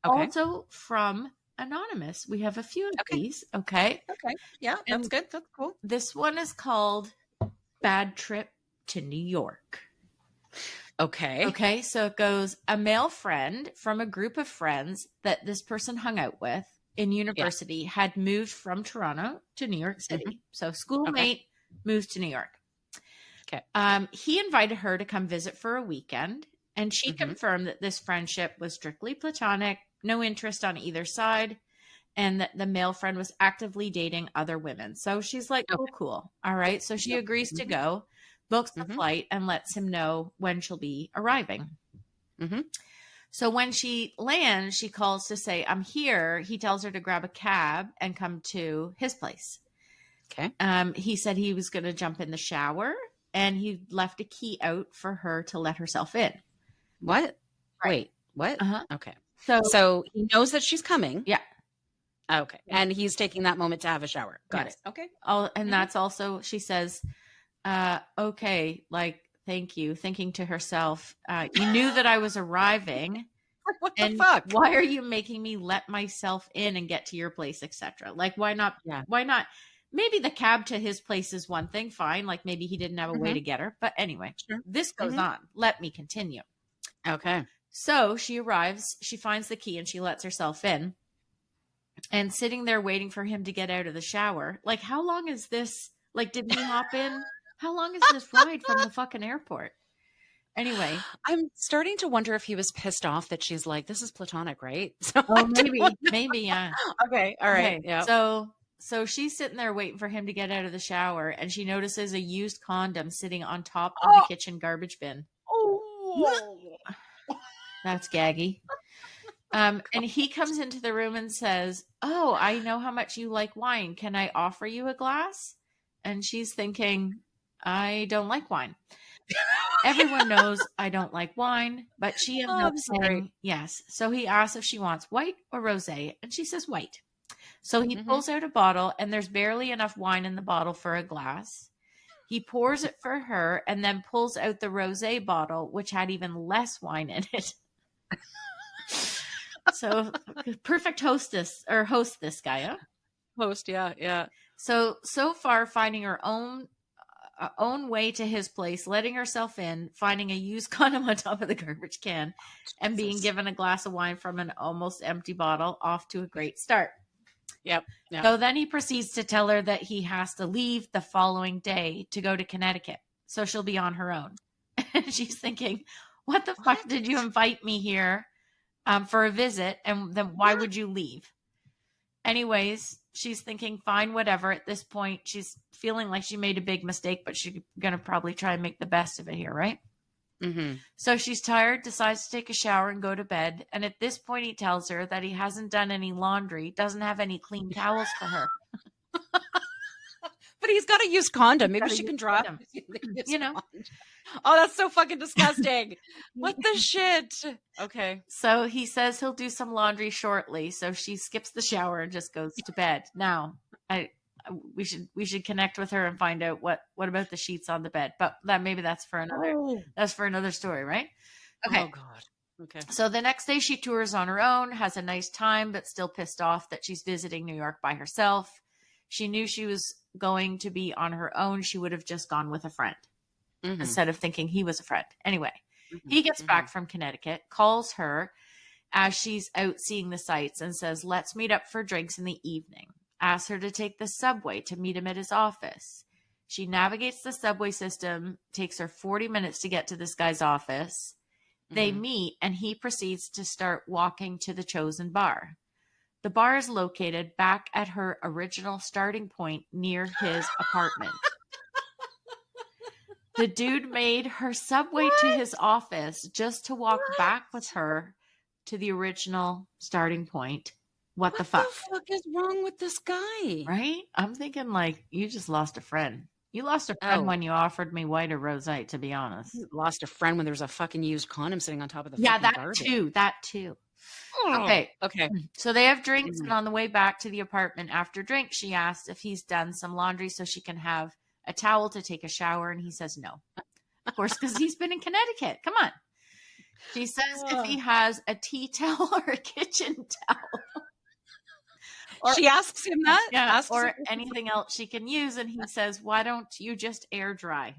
also from anonymous. We have a few of Okay. these. Okay. Okay. Yeah, And- that's good. That's cool. This one is called Bad Trip to New York. Okay. Okay. So it goes, a male friend from a group of friends that this person hung out with in university had moved from Toronto to New York City. So schoolmate moves to New York. Okay. He invited her to come visit for a weekend, and she Mhm. confirmed that this friendship was strictly platonic, no interest on either side, and that the male friend was actively dating other women. So she's like, oh, cool. All right. So she agrees to go, books the Mhm. flight, and lets him know when she'll be arriving. Mhm. So when she lands, she calls to say, I'm here. He tells her to grab a cab and come to his place. Okay. He said he was going to jump in the shower, and he left a key out for her to let herself in. What? Right. Wait, what? Uh-huh. Okay. So, So he knows that she's coming. yeah. Okay. And he's taking that moment to have a shower. Got Yes. it. Okay. And Mhm. that's also, she says, okay, like, thank you, thinking to herself, you knew that I was arriving. What the And fuck? why are you making me let myself in and get to your place, etc.? Like, why not? Yeah. Why not? Maybe the cab to his place is one thing, fine. Like, maybe he didn't have a way Mhm. to get her. But anyway, Sure. this goes Mhm. on. Let me continue. Okay. So she arrives, she finds the key, and she lets herself in. And sitting there waiting for him to get out of the shower. Like, how long is this? Like, did he hop in? How long is this ride from the fucking airport? Anyway. I'm starting to wonder if he was pissed off that she's like, this is platonic, right? So Oh, maybe, yeah. Okay. All right. Okay, Yeah. So she's sitting there waiting for him to get out of the shower, and she notices a used condom sitting on top of the kitchen garbage bin. Oh. That's gaggy. And he comes into the room and says, oh, I know how much you like wine. Can I offer you a glass? And she's thinking, I don't like wine. Everyone knows I don't like wine, but she ends up saying yes. So he asks if she wants white or rosé, and she says white. So he pulls out a bottle, and there's barely enough wine in the bottle for a glass. He pours it for her and then pulls out the rosé bottle, which had even less wine in it. So perfect host this guy, huh? Host, yeah, yeah. So far finding her own way to his place, letting herself in, finding a used condom on top of the garbage can, and being given a glass of wine from an almost empty bottle, off to a great start. Yep. So then he proceeds to tell her that he has to leave the following day to go to Connecticut. So she'll be on her own. And she's thinking, what the fuck did you invite me here for a visit? And then why would you leave? Anyways, she's thinking, fine, whatever. At this point, she's feeling like she made a big mistake, but she's going to probably try and make the best of it here, right? Mm-hmm. So she's tired, decides to take a shower and go to bed. And at this point, he tells her that he hasn't done any laundry, doesn't have any clean towels for her. But he's got a used condom. Maybe got a she can used drop. condom. You You know? Oh, that's so fucking disgusting. What the shit? Okay. So he says he'll do some laundry shortly. So she skips the shower and just goes to bed. Now, we should connect with her and find out what about the sheets on the bed. But that's for another story, right? Okay. Oh God. Okay. So the next day she tours on her own, has a nice time, but still pissed off that she's visiting New York by herself. She knew she was going to be on her own. She would have just gone with a friend instead of thinking he was a friend. Anyway, he gets back from Connecticut, calls her as she's out seeing the sights and says, let's meet up for drinks in the evening. Asks her to take the subway to meet him at his office. She navigates the subway system, takes her 40 minutes to get to this guy's office. They meet, and he proceeds to start walking to the chosen bar. The bar is located back at her original starting point near his apartment. The dude made her subway to his office just to walk back with her to the original starting point. What the fuck? What the fuck is wrong with this guy? Right? I'm thinking like, you just lost a friend. You lost a friend when you offered me white or rosé, to be honest. Lost a friend when there was a fucking used condom sitting on top of the Yeah, fucking that garbage. That too. Okay. Okay. So they have drinks, and on the way back to the apartment after drinks, she asks if he's done some laundry so she can have a towel to take a shower, and he says no. Of course, because he's been in Connecticut. Come on. She says if he has a tea towel or a kitchen towel. Or- she asks him that. Yeah, Asks or him- anything else she can use. And he says, why don't you just air dry?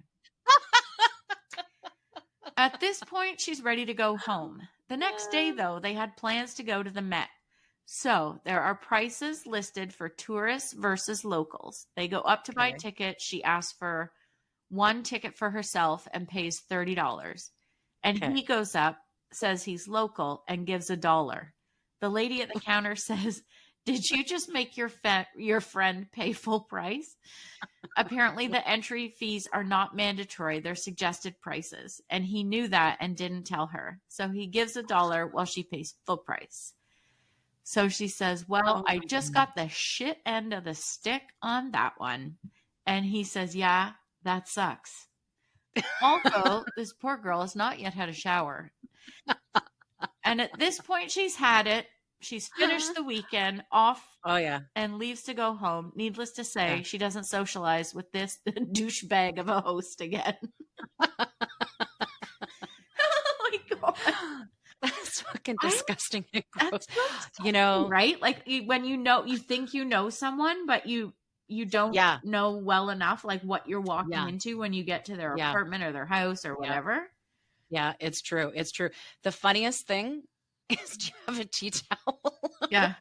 At this point, she's ready to go home. The next day, though, they had plans to go to the Met. So there are prices listed for tourists versus locals. They go up to buy Okay. tickets. She asks for one ticket for herself and pays $30. And Okay. he goes up, says he's local, and gives $1. The lady at the counter says, did you just make your friend pay full price? Apparently, the entry fees are not mandatory. They're suggested prices. And he knew that and didn't tell her. So he gives $1 while she pays full price. So she says, well, Oh I my just goodness. got the shit end of the stick on that one. And he says, yeah, that sucks. Also, this poor girl has not yet had a shower. And at this point, she's had it. She's finished the weekend off Oh yeah. and leaves to go home. Needless to say, Yeah. she doesn't socialize with this douchebag of a host again. Oh my God. That's fucking I- disgusting and gross. That's so You know, right? Like when you think you know someone, but you don't Yeah. know well enough like what you're walking Yeah. into when you get to their Yeah. apartment or their house or Yeah. whatever. Yeah, it's true. It's true. The funniest thing is, do you have a tea towel? Yeah.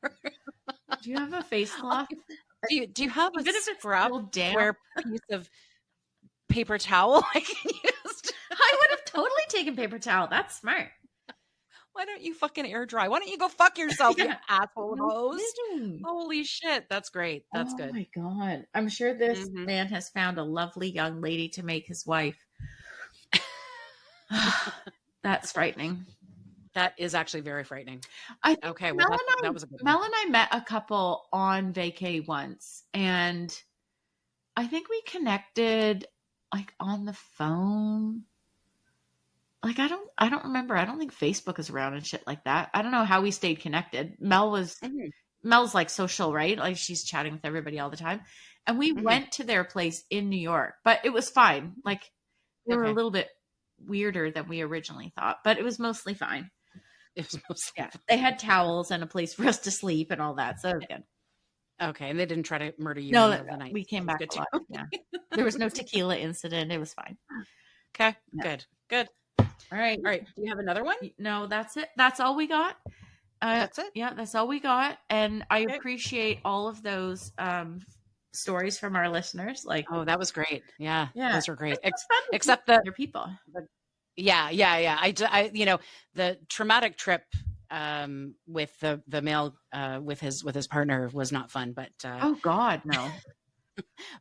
Do you have a face cloth? Do you have a Even if it's scrub still damp. square piece of paper towel I can use? I would have totally taken paper towel. That's smart. Why don't you fucking air dry? Why don't you go fuck yourself, you Yeah. asshole No host? kidding. Holy shit. That's great. That's Oh good. my God. I'm sure this Mhm. man has found a lovely young lady to make his wife. That's frightening. That is actually very frightening. I think Okay, well, Mel and I- that was a good one. Mel and I met a couple on vacay once, and I think we connected like on the phone. Like I don't remember. I don't think Facebook is around and shit like that. I don't know how we stayed connected. Mhm. Mel's like social, right? Like she's chatting with everybody all the time. And we Mhm. went to their place in New York, but it was fine. Like they were a Okay. little bit weirder than we originally thought, but it was mostly fine. It was mostly Yeah. They had towels and a place for us to sleep and all that. So it was good. okay, and they didn't try to murder you No, in the middle of the night. we came That's back good alive. Yeah. There was no tequila incident. It was fine. Okay, Yeah. good, good. All right. All right, do you have another one? No, that's it. That's all we got. That's it? Yeah, that's all we got. And I Okay. appreciate all of those stories from our listeners. Like, Oh, that was great. Yeah, Yeah. those were great. it's fun to Except meet the other people. yeah. I you know, the traumatic trip with the male with his partner was not fun, but Oh God, no.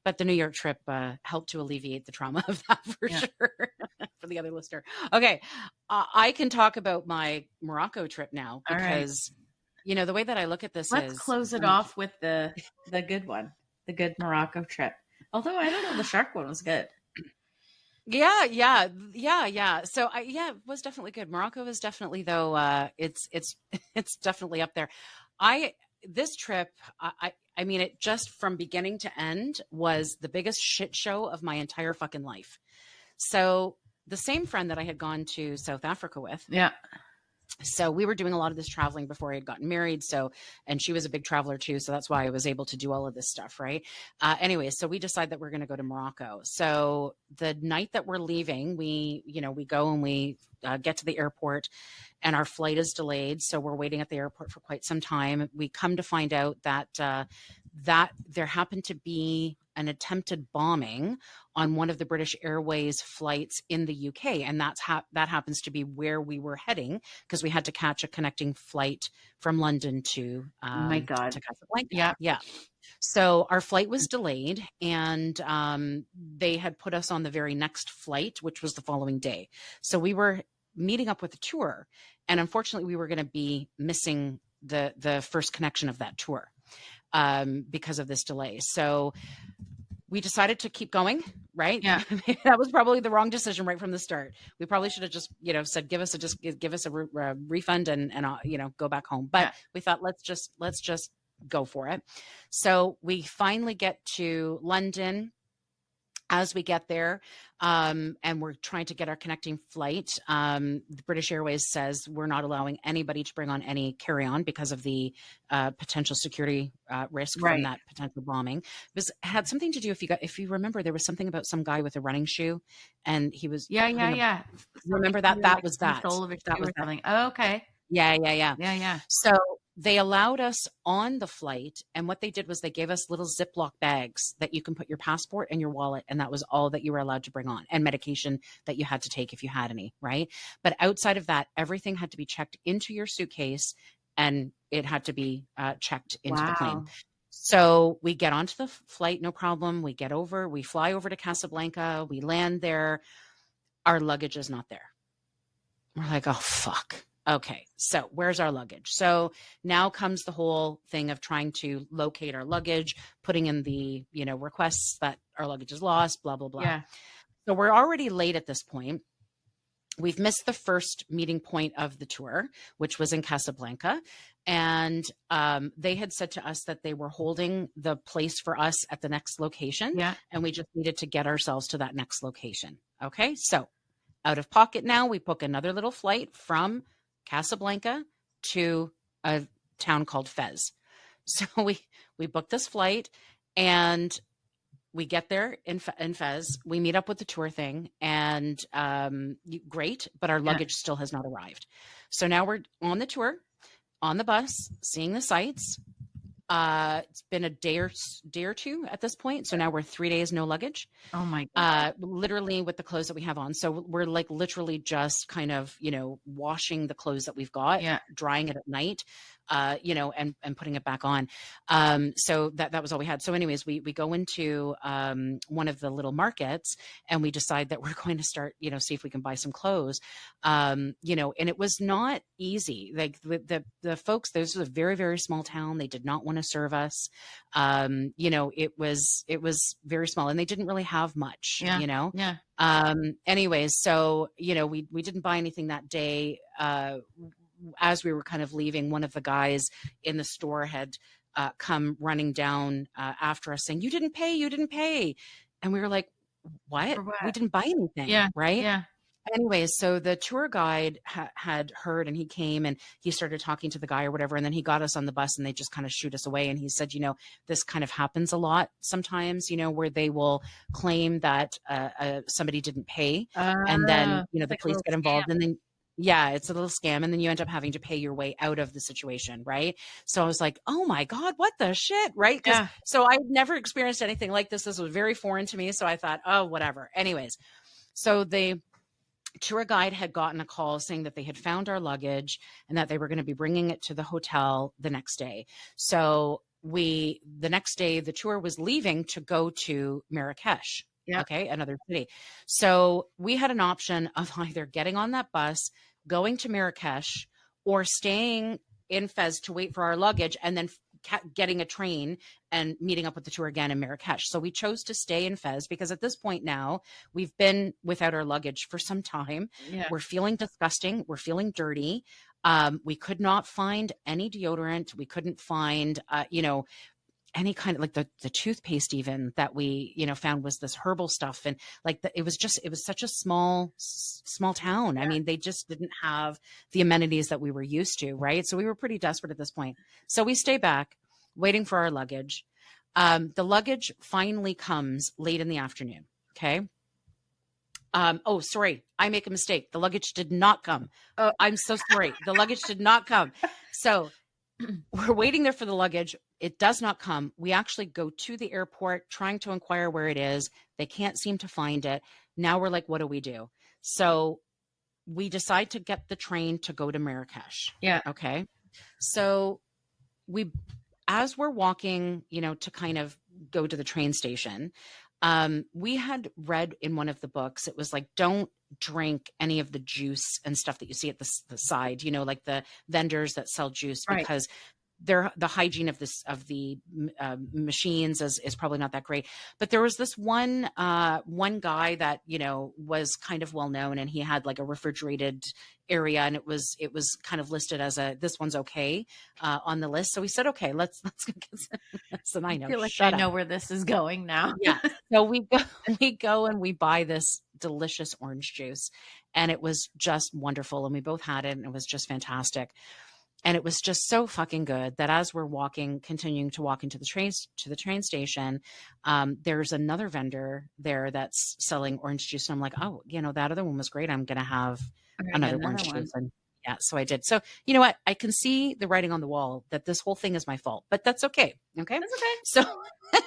the New York trip helped to alleviate the trauma of that for Yeah. sure. For the other listener. Okay, I can talk about my Morocco trip now All right. because you know the way that I look at this Let's is close it off with the good one, the good Morocco trip. Although I don't know, the shark one was good. Yeah. So it was definitely good. Morocco is definitely though. It's it's definitely up there. This trip, I mean, it just from beginning to end was the biggest shit show of my entire fucking life. So the same friend that I had gone to South Africa with. Yeah. So we were doing a lot of this traveling before I had gotten married. And she was a big traveler too. So that's why I was able to do all of this stuff. Right. Anyway, so we decide that we're going to go to Morocco. So the night that we're leaving, we go and we get to the airport and our flight is delayed. So we're waiting at the airport for quite some time. We come to find out that, that there happened to be an attempted bombing on one of the British Airways flights in the UK. And that happens to be where we were heading because we had to catch a connecting flight from London to, Oh my God. to Casablanca. Yeah. Yeah. So our flight was delayed and they had put us on the very next flight, which was the following day. So we were meeting up with a tour and unfortunately we were going to be missing the first connection of that tour because of this delay. So we decided to keep going, right? Yeah. That was probably the wrong decision right from the start. We probably should have just, said, give us a refund and go back home. But Yeah. we thought, let's just go for it. So we finally get to London As we get there, and we're trying to get our connecting flight, the British Airways says we're not allowing anybody to bring on any carry-on because of the potential security risk from Right. that potential bombing. It had something to do, if you remember, there was something about some guy with a running shoe, and he was Yeah, yeah, putting a. yeah. Remember Something that? to, That like, was the that. sole of a That shoe was or that. something. Oh, okay. Yeah, yeah, yeah. Yeah, yeah. So they allowed us on the flight, and what they did was they gave us little Ziploc bags that you can put your passport and your wallet, and that was all that you were allowed to bring on, and medication that you had to take if you had any, right? But outside of that, everything had to be checked into your suitcase, and it had to be checked into the plane. Wow. So we get onto the flight, no problem. We fly over to Casablanca, we land there. Our luggage is not there. We're like, oh, fuck. Okay, so where's our luggage? So now comes the whole thing of trying to locate our luggage, putting in the, requests that our luggage is lost, blah, blah, blah. Yeah. So we're already late at this point. We've missed the first meeting point of the tour, which was in Casablanca. And they had said to us that they were holding the place for us at the next location. Yeah. And we just needed to get ourselves to that next location. Okay, so out of pocket now, we book another little flight from Casablanca to a town called Fez. So we booked this flight, and we get there in Fez. We meet up with the tour thing, and great, but our luggage still has not arrived. So now we're on the tour, on the bus, seeing the sights. It's been a day or two at this point. So now we're 3 days, no luggage. Oh my God. Literally with the clothes that we have on. So we're like literally just kind of, washing the clothes that we've got, Yeah. drying it at night, and putting it back on. So that was all we had. So anyways, we go into one of the little markets, and we decide that we're going to start, see if we can buy some clothes. And it was not easy. Like the folks, this was a very, very small town. They did not want to serve us. It was very small, and they didn't really have much, Yeah. Yeah. Anyways, so, we didn't buy anything that day. As we were kind of leaving, one of the guys in the store had come running down after us saying, you didn't pay. And we were like, what? For what? We didn't buy anything. Yeah. Right. Yeah. Anyways, so the tour guide had heard, and he came and he started talking to the guy or whatever. And then he got us on the bus, and they just kind of shoot us away. And he said, this kind of happens a lot sometimes, where they will claim that somebody didn't pay. And then, the like a police little get involved, scam. and then, yeah, it's a little scam. And then you end up having to pay your way out of the situation. Right. So I was like, oh my God, what the shit? Right. Yeah. So I'd never experienced anything like this. This was very foreign to me. So I thought, oh, whatever. Anyways, so the tour guide had gotten a call saying that they had found our luggage and that they were going to be bringing it to the hotel the next day. So the next day, the tour was leaving to go to Marrakesh. Yeah. Okay, another city. So we had an option of either getting on that bus, going to Marrakesh, or staying in Fez to wait for our luggage, and then getting a train and meeting up with the tour again in Marrakesh. So we chose to stay in Fez because at this point now we've been without our luggage for some time. Yeah. We're feeling disgusting. We're feeling dirty. We could not find any deodorant. We couldn't find, any kind of like the toothpaste even that we, found was this herbal stuff. And like it was such a small town. Yeah. I mean, they just didn't have the amenities that we were used to. Right. So we were pretty desperate at this point. So we stay back waiting for our luggage. The luggage finally comes late in the afternoon. Okay. Oh, sorry. I make a mistake. The luggage did not come. Oh. I'm so sorry. The luggage did not come. So we're waiting there for the luggage. It does not come. We actually go to the airport trying to inquire where it is. They can't seem to find it. Now we're like, what do we do? So we decide to get the train to go to Marrakesh. Yeah. Okay. So as we're walking, to kind of go to the train station, we had read in one of the books, it was like, don't drink any of the juice and stuff that you see at the side, like the vendors that sell juice, Right. because the hygiene of the machines is probably not that great. But there was this one guy that, you know, was kind of well known, and he had like a refrigerated area, and it was kind of listed as this one's okay on the list. So we said, okay, let's go get some. And I know, feel like shut I know up. where this is going now. Yeah. So we go and we buy this delicious orange juice, and it was just wonderful. And we both had it, and it was just fantastic. And it was just so fucking good that as we're continuing to walk into the train station, there's another vendor there that's selling orange juice. And I'm like, oh, you know, that other one was great. I'm going to have another orange juice. And yeah, so I did. So you know what? I can see the writing on the wall that this whole thing is my fault, but that's okay. Okay. That's okay. So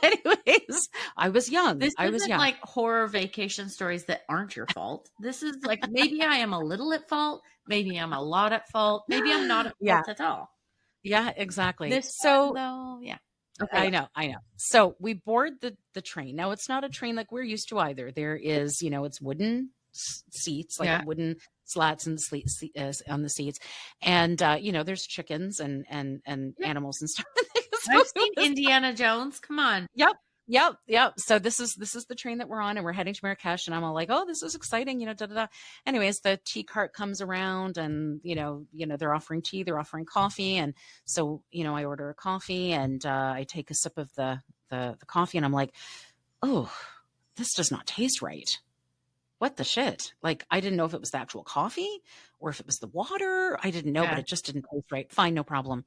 anyways, I was young. This I was isn't young. like horror vacation stories that aren't your fault. This is like, maybe I am a little at fault. Maybe I'm a lot at fault. Maybe I'm not at fault at all. Yeah, exactly. This so one, though, yeah. Okay. I know. So we board the train. Now it's not a train like we're used to either. There is, you know, it's wooden seats, like wooden slats and on the seats, and you know, there's chickens and animals and stuff. I've seen Indiana Jones. Come on. Yep. So this is the train that we're on, and we're heading to Marrakesh, and I'm all like, oh, this is exciting, you know, da da da. Anyways, the tea cart comes around, and you know, they're offering tea, they're offering coffee, and so, you know, I order a coffee, and I take a sip of the coffee, and I'm like, oh, this does not taste right. What the shit? Like, I didn't know if it was the actual coffee or if it was the water. I didn't know, but it just didn't taste right. Fine, no problem.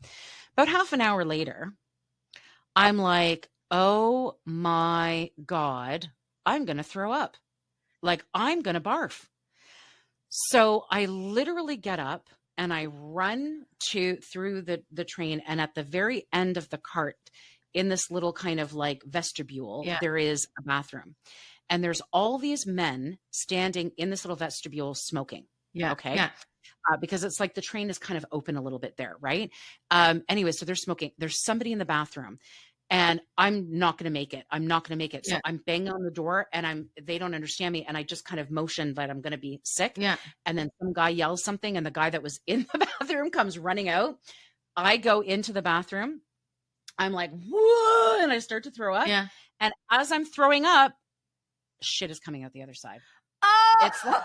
About half an hour later, I'm like, oh my God, I'm going to throw up. Like, I'm going to barf. So I literally get up and I run through the train. And at the very end of the cart, in this little kind of like vestibule, there is a bathroom. And there's all these men standing in this little vestibule smoking. Yeah. Okay. Yeah. Because it's like the train is kind of open a little bit there. Right. Anyway, so they're smoking. There's somebody in the bathroom. And I'm not going to make it. So I'm banging on the door, and they don't understand me. And I just kind of motion that I'm going to be sick. Yeah. And then some guy yells something, and the guy that was in the bathroom comes running out. I go into the bathroom. I'm like, whoa, and I start to throw up. Yeah. And as I'm throwing up, shit is coming out the other side. Oh, It's like,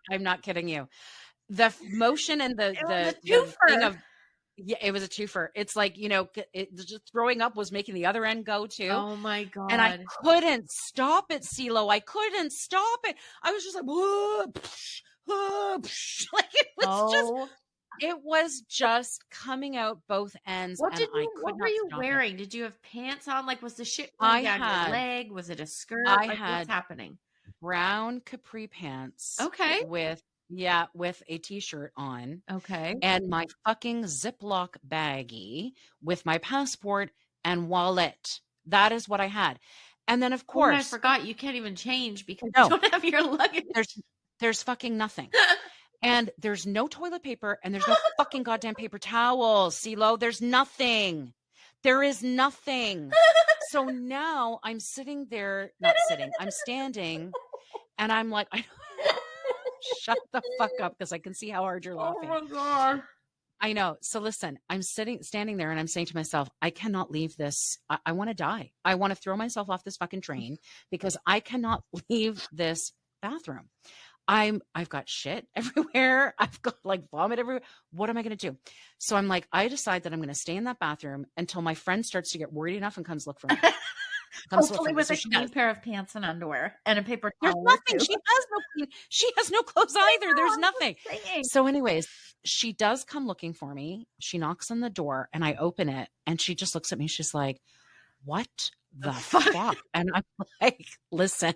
I'm not kidding you. The motion and the thing of, yeah, it was a twofer. It's like, you know, just throwing up was making the other end go too. Oh my God. And I couldn't stop it, CeeLo. I couldn't stop it. I was just like, whoa, psh, whoa, psh. Like it was just coming out both ends. What were you wearing? Did you have pants on? Like, was the shit going down your leg? Was it a skirt? What's happening? Brown capri pants. Okay. With a t-shirt on. Okay. And my fucking Ziploc baggie with my passport and wallet. That is what I had. And then, of course, I forgot you can't even change because you don't have your luggage. There's fucking nothing. And there's no toilet paper, and there's no fucking goddamn paper towels, CeeLo. There's nothing. There is nothing. So now I'm sitting there, I'm standing, and I'm like, shut the fuck up, because I can see how hard you're laughing. Oh my God. I know. So listen, I'm standing there, and I'm saying to myself, I cannot leave this. I want to die. I want to throw myself off this fucking train because I cannot leave this bathroom. I've got shit everywhere. I've got like vomit everywhere. What am I going to do? So I'm like, I decide that I'm going to stay in that bathroom until my friend starts to get worried enough and comes look for me. Hopefully with a clean pair of pants and underwear and a paper towel. There's nothing. She has no clothes either. There's nothing. So anyways, she does come looking for me. She knocks on the door, and I open it, and she just looks at me. She's like, what the fuck? And I'm like, listen,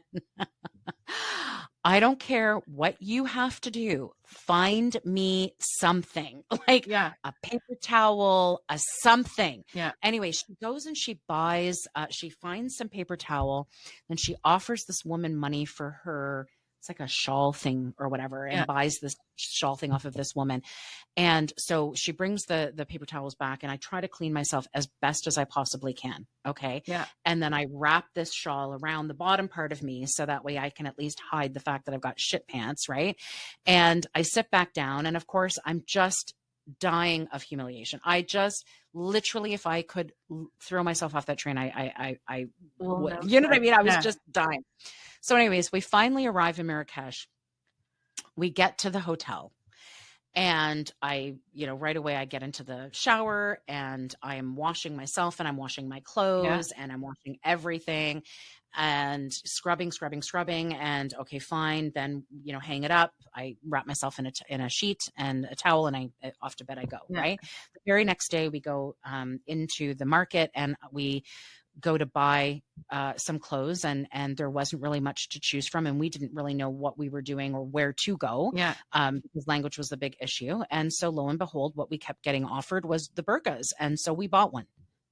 I don't care what you have to do. Find me something, like a paper towel, a something. Yeah. Anyway, she goes and she buys, she finds some paper towel, and she offers this woman money for her. It's like a shawl thing or whatever, and buys this shawl thing off of this woman. And so she brings the paper towels back, and I try to clean myself as best as I possibly can. Okay. Yeah. And then I wrap this shawl around the bottom part of me, so that way I can at least hide the fact that I've got shit pants. Right. And I sit back down, and of course I'm just dying of humiliation. I just literally, if I could throw myself off that train, I Well, would. no, You know what I mean? I was yeah. just dying. So, anyways, we finally arrive in Marrakesh. We get to the hotel. And I, right away I get into the shower and I am washing myself and I'm washing my clothes and I'm washing everything and scrubbing. And okay, fine. Then, hang it up. I wrap myself in a sheet and a towel and off to bed I go. Yeah. Right. The very next day we go into the market and we go to buy some clothes and there wasn't really much to choose from. And we didn't really know what we were doing or where to go because language was the big issue. And so lo and behold, what we kept getting offered was the burqas. And so we bought one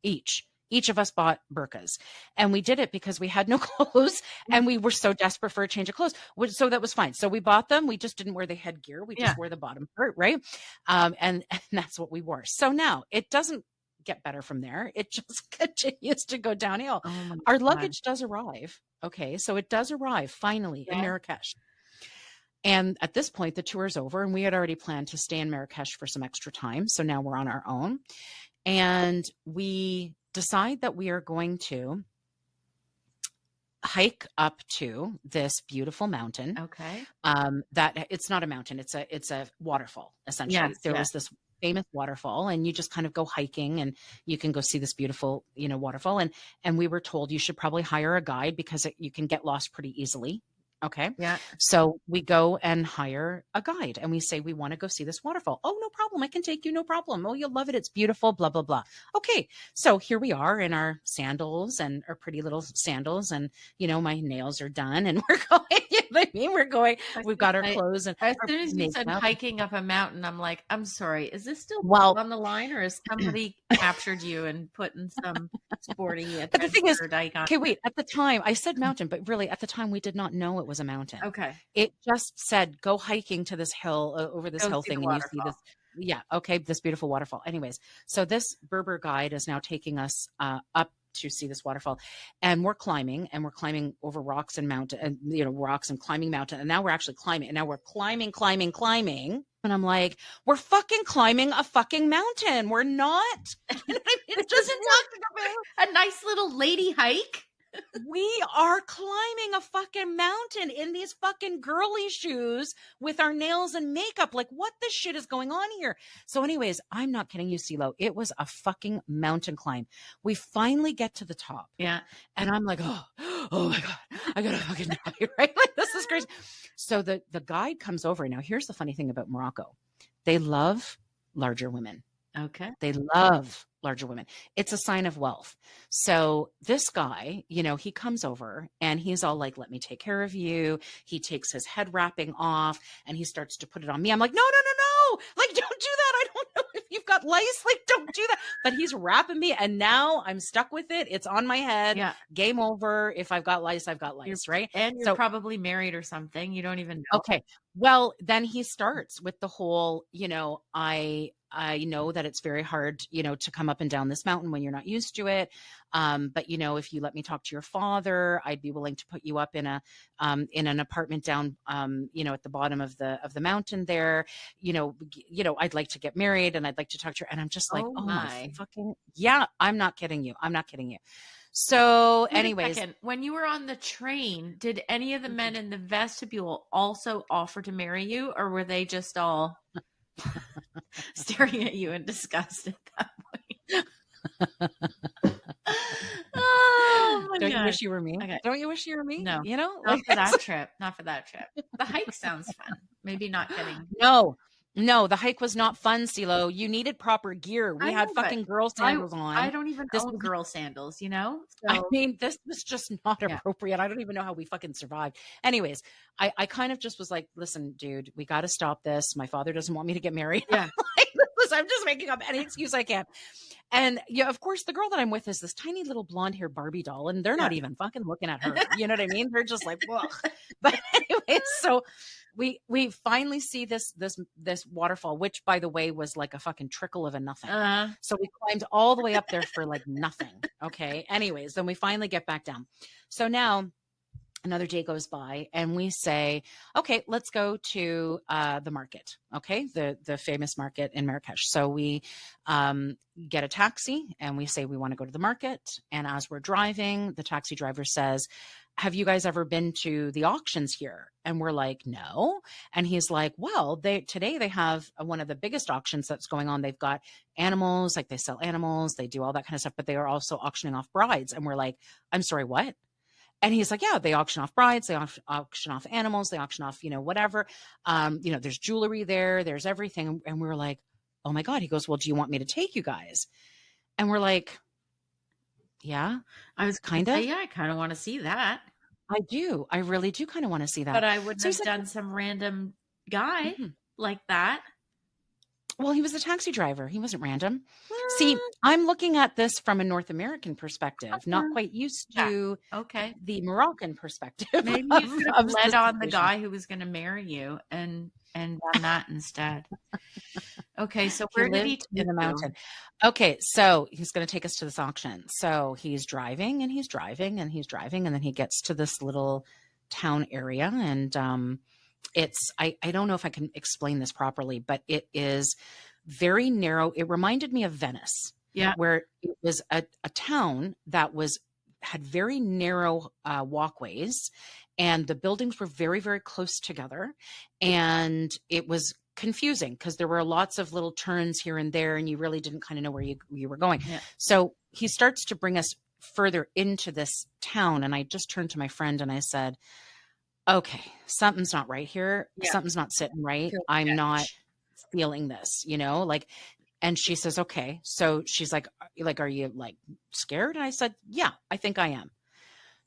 each. Each of us bought burqas and we did it because we had no clothes and we were so desperate for a change of clothes. So that was fine. So we bought them. We just didn't wear the headgear. We just wore the bottom part. Right. And that's what we wore. So now it doesn't get better from there. It just continues to go downhill. Our luggage does arrive. Okay. So it does arrive finally in Marrakesh. And at this point, the tour is over and we had already planned to stay in Marrakesh for some extra time. So now we're on our own and we decide that we are going to hike up to this beautiful mountain. Okay. That it's not a mountain. It's a waterfall. Essentially, there was this famous waterfall and you just kind of go hiking and you can go see this beautiful, waterfall. And we were told you should probably hire a guide because you can get lost pretty easily. Okay. Yeah. So we go and hire a guide and we say, we want to go see this waterfall. Oh, no problem. I can take you. No problem. Oh, you'll love it. It's beautiful. Blah, blah, blah. Okay. So here we are in our sandals and our pretty little sandals. And, my nails are done and we're going, we're going, we've got our clothes. And as soon as you said hiking up a mountain, I'm like, I'm sorry. Is this still on the line or has somebody captured you and put in some sporty But the thing is, icon? Okay, wait, at the time I said mountain, but really at the time we did not know it was a mountain. Okay. It just said, go hiking to this hill over this hill thing. And you see this. Yeah. Okay. This beautiful waterfall. Anyways. So this Berber guide is now taking us up to see this waterfall and we're climbing over rocks and mountain and, rocks and climbing mountain. And now we're actually climbing and now we're climbing. And I'm like, we're fucking climbing a fucking mountain. We're not. It doesn't a nice little lady hike. We are climbing a fucking mountain in these fucking girly shoes with our nails and makeup. Like, what the shit is going on here? So anyways, I'm not kidding you, CeeLo. It was a fucking mountain climb. We finally get to the top. Yeah. And I'm like, oh my God, I gotta fucking die, right? Like, this is crazy. So the guide comes over. Now, here's the funny thing about Morocco. They love larger women. Okay. They love larger women. It's a sign of wealth. So this guy, he comes over and he's all like, let me take care of you. He takes his head wrapping off and he starts to put it on me. I'm like, no. Like, don't do that. I don't know if you've got lice. Like, don't do that. But he's wrapping me and now I'm stuck with it. It's on my head. Yeah. Game over. If I've got lice, I've got lice, right? And you're probably married or something. You don't even know. Okay. Well, then he starts with the whole, I know that it's very hard, to come up and down this mountain when you're not used to it. But if you let me talk to your father, I'd be willing to put you up in an apartment down, at the bottom of the mountain there. I'd like to get married and I'd like to talk to her. And I'm just like, oh my fucking, yeah, I'm not kidding you. So anyways, when you were on the train, did any of the men in the vestibule also offer to marry you or were they just all staring at you in disgust at that point? Oh my Don't God. you wish you were me? Okay. Don't you wish you were me? No. Not Not for that trip. Not for that trip. The hike sounds fun. Maybe not getting. No, the hike was not fun, CeeLo. You needed proper gear. We had fucking girl sandals on. I don't even own girl sandals, So, I mean, this was just not appropriate. I don't even know how we fucking survived. Anyways, I kind of just was like, listen, dude, we got to stop this. My father doesn't want me to get married. Yeah. I'm just making up any excuse I can. And of course, the girl that I'm with is this tiny little blonde hair Barbie doll, and they're not even fucking looking at her. You know what I mean? They're just like, whoa. But anyway, so we finally see this waterfall, which by the way was like a fucking trickle of a nothing. So we climbed all the way up there for like nothing. Okay. Anyways, then we finally get back down. So now Another day goes by and we say, okay, let's go to the market. Okay. The famous market in Marrakesh. So we get a taxi and we say we want to go to the market. And as we're driving, the taxi driver says, have you guys ever been to the auctions here? And we're like, no. And he's like, well, today they have one of the biggest auctions that's going on. They've got animals, like they sell animals, they do all that kind of stuff, but they are also auctioning off brides. And we're like, I'm sorry, what? And he's like, yeah, they auction off brides, they auction off animals, they auction off, whatever. There's jewelry there, there's everything. And we were like, oh my God. He goes, well, do you want me to take you guys? And we're like, yeah, I was kind of. yeah, I kind of want to see that. I do. I really do kind of want to see that. But I wouldn't have done some random guy like that. Well, he was a taxi driver. He wasn't random. See, I'm looking at this from a North American perspective, not quite used to the Moroccan perspective. Maybe you could have led on the guy who was going to marry you and done that instead. Okay, so where did he in the mountain? Okay, so he's going to take us to this auction. So he's driving and he's driving and he's driving, and then he gets to this little town area, and it's I don't know if I can explain this properly, but it is very narrow. It reminded me of Venice, where it was a town that had very narrow walkways, and the buildings were very, very close together, and it was confusing because there were lots of little turns here and there, and you really didn't kind of know where you were going. Yeah. So he starts to bring us further into this town, and I just turned to my friend and I said, okay, something's not right here. Yeah. Something's not sitting right. I'm not feeling this, and she says, okay. So she's like, are you like scared? And I said, yeah, I think I am.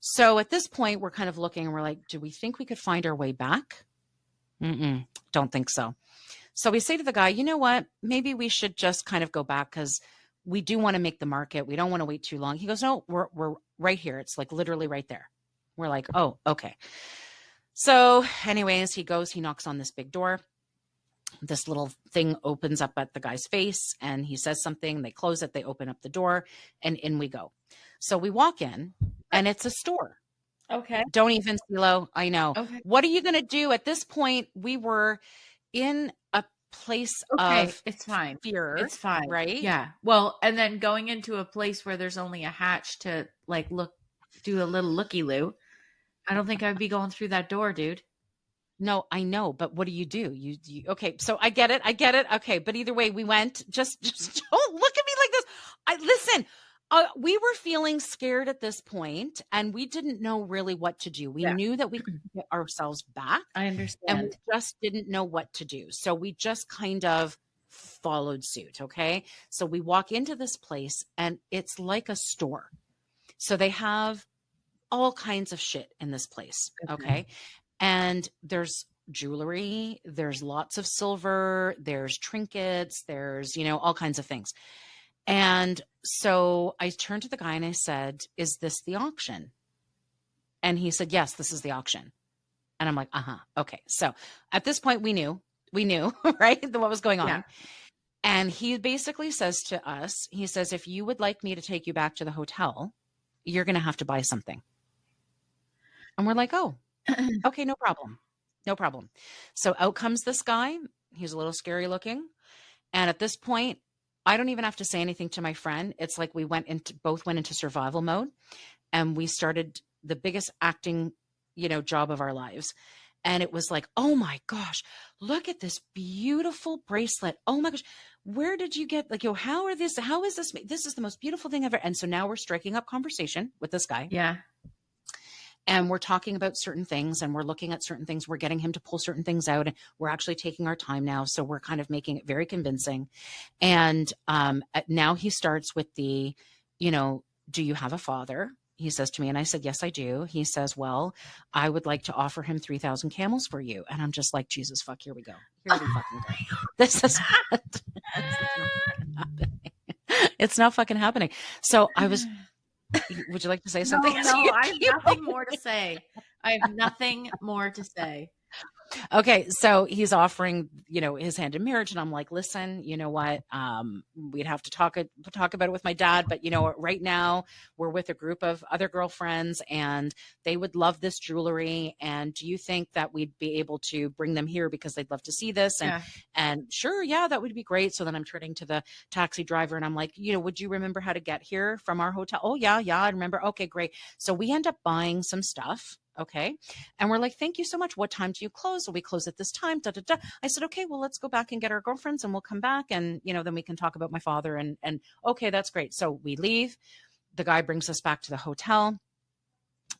So at this point we're kind of looking and we're like, do we think we could find our way back? Don't think so. So we say to the guy, you know what, maybe we should just kind of go back because we do want to make the market. We don't want to wait too long. He goes, no, we're right here. It's like literally right there. We're like, oh, okay. So anyways, he goes, he knocks on this big door. This little thing opens up at the guy's face and he says something, they close it, they open up the door, and in we go. So we walk in and it's a store. Okay. Don't even, CeeLo, I know. Okay. What are you going to do at this point? We were in a place of it's fine. Fear. It's fine. Right? Yeah. Well, and then going into a place where there's only a hatch to like do a little looky-loo. I don't think I'd be going through that door, dude. No, I know, but what do? You okay, so I get it. Okay, but either way, we went. Just don't look at me like this. Listen, we were feeling scared at this point, and we didn't know really what to do. We knew that we could get ourselves back. I understand. And we just didn't know what to do. So we just kind of followed suit, okay? So we walk into this place, and it's like a store. So they have all kinds of shit in this place, okay? And there's jewelry, there's lots of silver, there's trinkets, there's, all kinds of things. And so I turned to the guy and I said, is this the auction? And he said, yes, this is the auction. And I'm like, okay. So at this point we knew, right? What was going on. Yeah. And he basically says to us, he says, if you would like me to take you back to the hotel, you're going to have to buy something. And we're like, oh, okay, no problem. So out comes this guy. He's a little scary looking. And at this point, I don't even have to say anything to my friend. It's like we both went into survival mode, and we started the biggest acting, job of our lives. And it was like, oh my gosh, look at this beautiful bracelet. Oh my gosh, where did you get, how is this? This is the most beautiful thing ever. And so now we're striking up conversation with this guy. Yeah. And we're talking about certain things, and we're looking at certain things. We're getting him to pull certain things out, and we're actually taking our time now. So we're kind of making it very convincing. And now he starts with the, do you have a father? He says to me, and I said, yes, I do. He says, well, I would like to offer him 3,000 camels for you. And I'm just like, Jesus, fuck, here we go. Here we fucking go. This is not happening. It's not fucking happening. So I was... Would you like to say something? No, I have nothing more to say. I have nothing more to say. Okay, so he's offering, his hand in marriage, and I'm like, listen, you know what? We'd have to talk about it with my dad, but right now we're with a group of other girlfriends, and they would love this jewelry. And do you think that we'd be able to bring them here because they'd love to see this? And sure, yeah, that would be great. So then I'm turning to the taxi driver, and I'm like, would you remember how to get here from our hotel? Oh yeah, I remember. Okay, great. So we end up buying some stuff. Okay. And we're like, thank you so much. What time do you close? Well, we close at this time. Da, da, da. I said, okay, well, let's go back and get our girlfriends and we'll come back. And, then we can talk about my father and okay, that's great. So we leave. The guy brings us back to the hotel.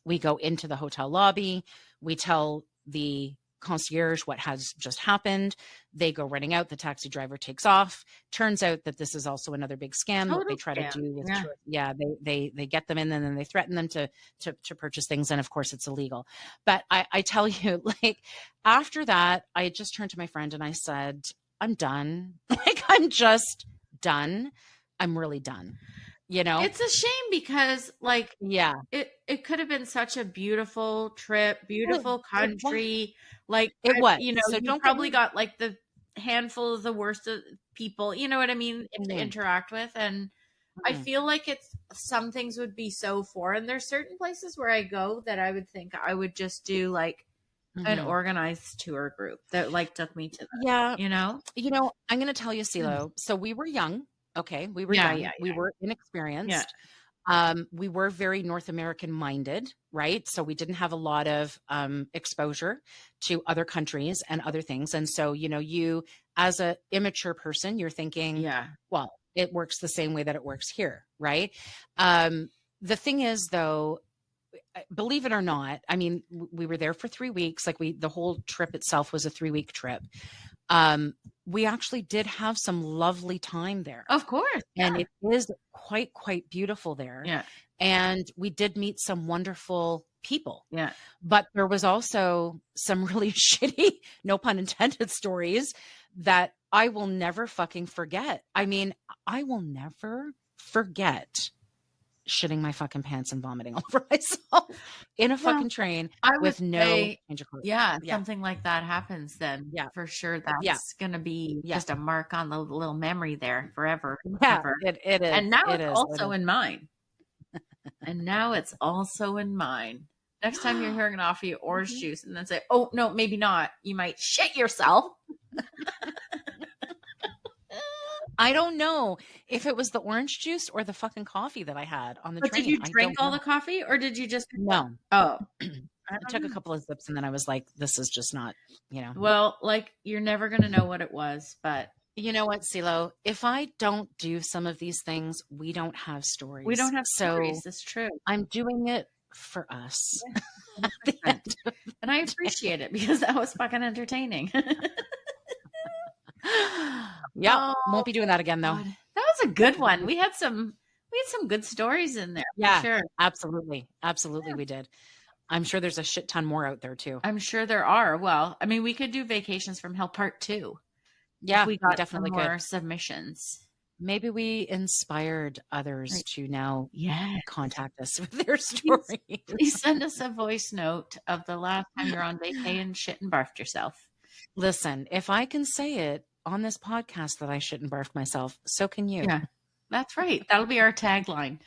We go into the hotel lobby. We tell the concierge what has just happened. They go running out. The taxi driver takes off. Turns out that this is also another big scam that they try to do with they get them in and then they threaten them to purchase things, and of course it's illegal. But I tell you, like, after that, I just turned to my friend and I said, I'm done. Like, I'm just done. I'm really done. It's a shame because, like, it could have been such a beautiful trip, beautiful country. Like, it was. So you probably got like the handful of the worst of people, you know what I mean, to interact with. And I feel like some things would be so foreign. There's certain places where I go that I would think I would just do like an organized tour group that like took me to that. Yeah. I'm going to tell you, CeeLo. So we were young. Okay. We were young. We were inexperienced. We were very North American minded, right? So we didn't have a lot of exposure to other countries and other things. And so, you as an immature person, you're thinking, well, it works the same way that it works here, right? The thing is, though, believe it or not, I mean, we were there for 3 weeks. Like the whole trip itself was a 3-week trip. We actually did have some lovely time there. Of course. And it is quite beautiful there. Yeah. And we did meet some wonderful people. Yeah. But there was also some really shitty, no pun intended, stories that I will never fucking forget. I mean, I will never forget shitting my fucking pants and vomiting all over myself in a fucking train with no change of clothes. Yeah, something like that happens then. Yeah, for sure. That's going to be just a mark on the little memory there forever. Yeah, it is. And now it's also in mine. And now it's also in mine. Next time you're hearing an offer you orange juice and then say, oh, no, maybe not. You might shit yourself. I don't know if it was the orange juice or the fucking coffee that I had on the train. Did you drink all the coffee or did you just? No. Oh, I took a couple of sips and then I was like, this is just not, Well, like, you're never going to know what it was, but. You know what, CeeLo? If I don't do some of these things, we don't have stories. We don't have stories. That's true. I'm doing it for us. Yeah, and I appreciate it because that was fucking entertaining. Yeah, won't be doing that again though. God. That was a good one. We had some good stories in there. Yeah, for sure. Absolutely, we did. I'm sure there's a shit ton more out there too. I'm sure there are. Well, I mean, we could do Vacations from Hell Part 2. Yeah, we got definitely some more submissions. Maybe we inspired others to now contact us with their stories. stories. Please send us a voice note of the last time you're on vacay and shit and barfed yourself. Listen, if I can say it on this podcast that I shouldn't barf myself, so can you. Yeah, that's right. That'll be our tagline.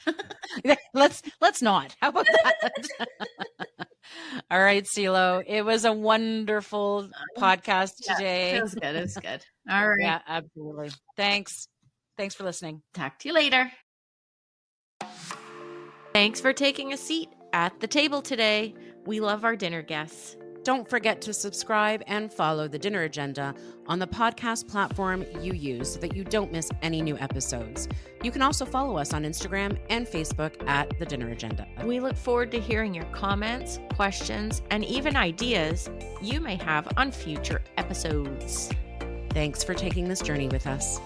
Let's not. How about that? All right, CeeLo. It was a wonderful podcast today. It was good. It was good. All right. Yeah, absolutely. Thanks for listening. Talk to you later. Thanks for taking a seat at the table today. We love our dinner guests. Don't forget to subscribe and follow The Dinner Agenda on the podcast platform you use so that you don't miss any new episodes. You can also follow us on Instagram and Facebook at The Dinner Agenda. We look forward to hearing your comments, questions, and even ideas you may have on future episodes. Thanks for taking this journey with us.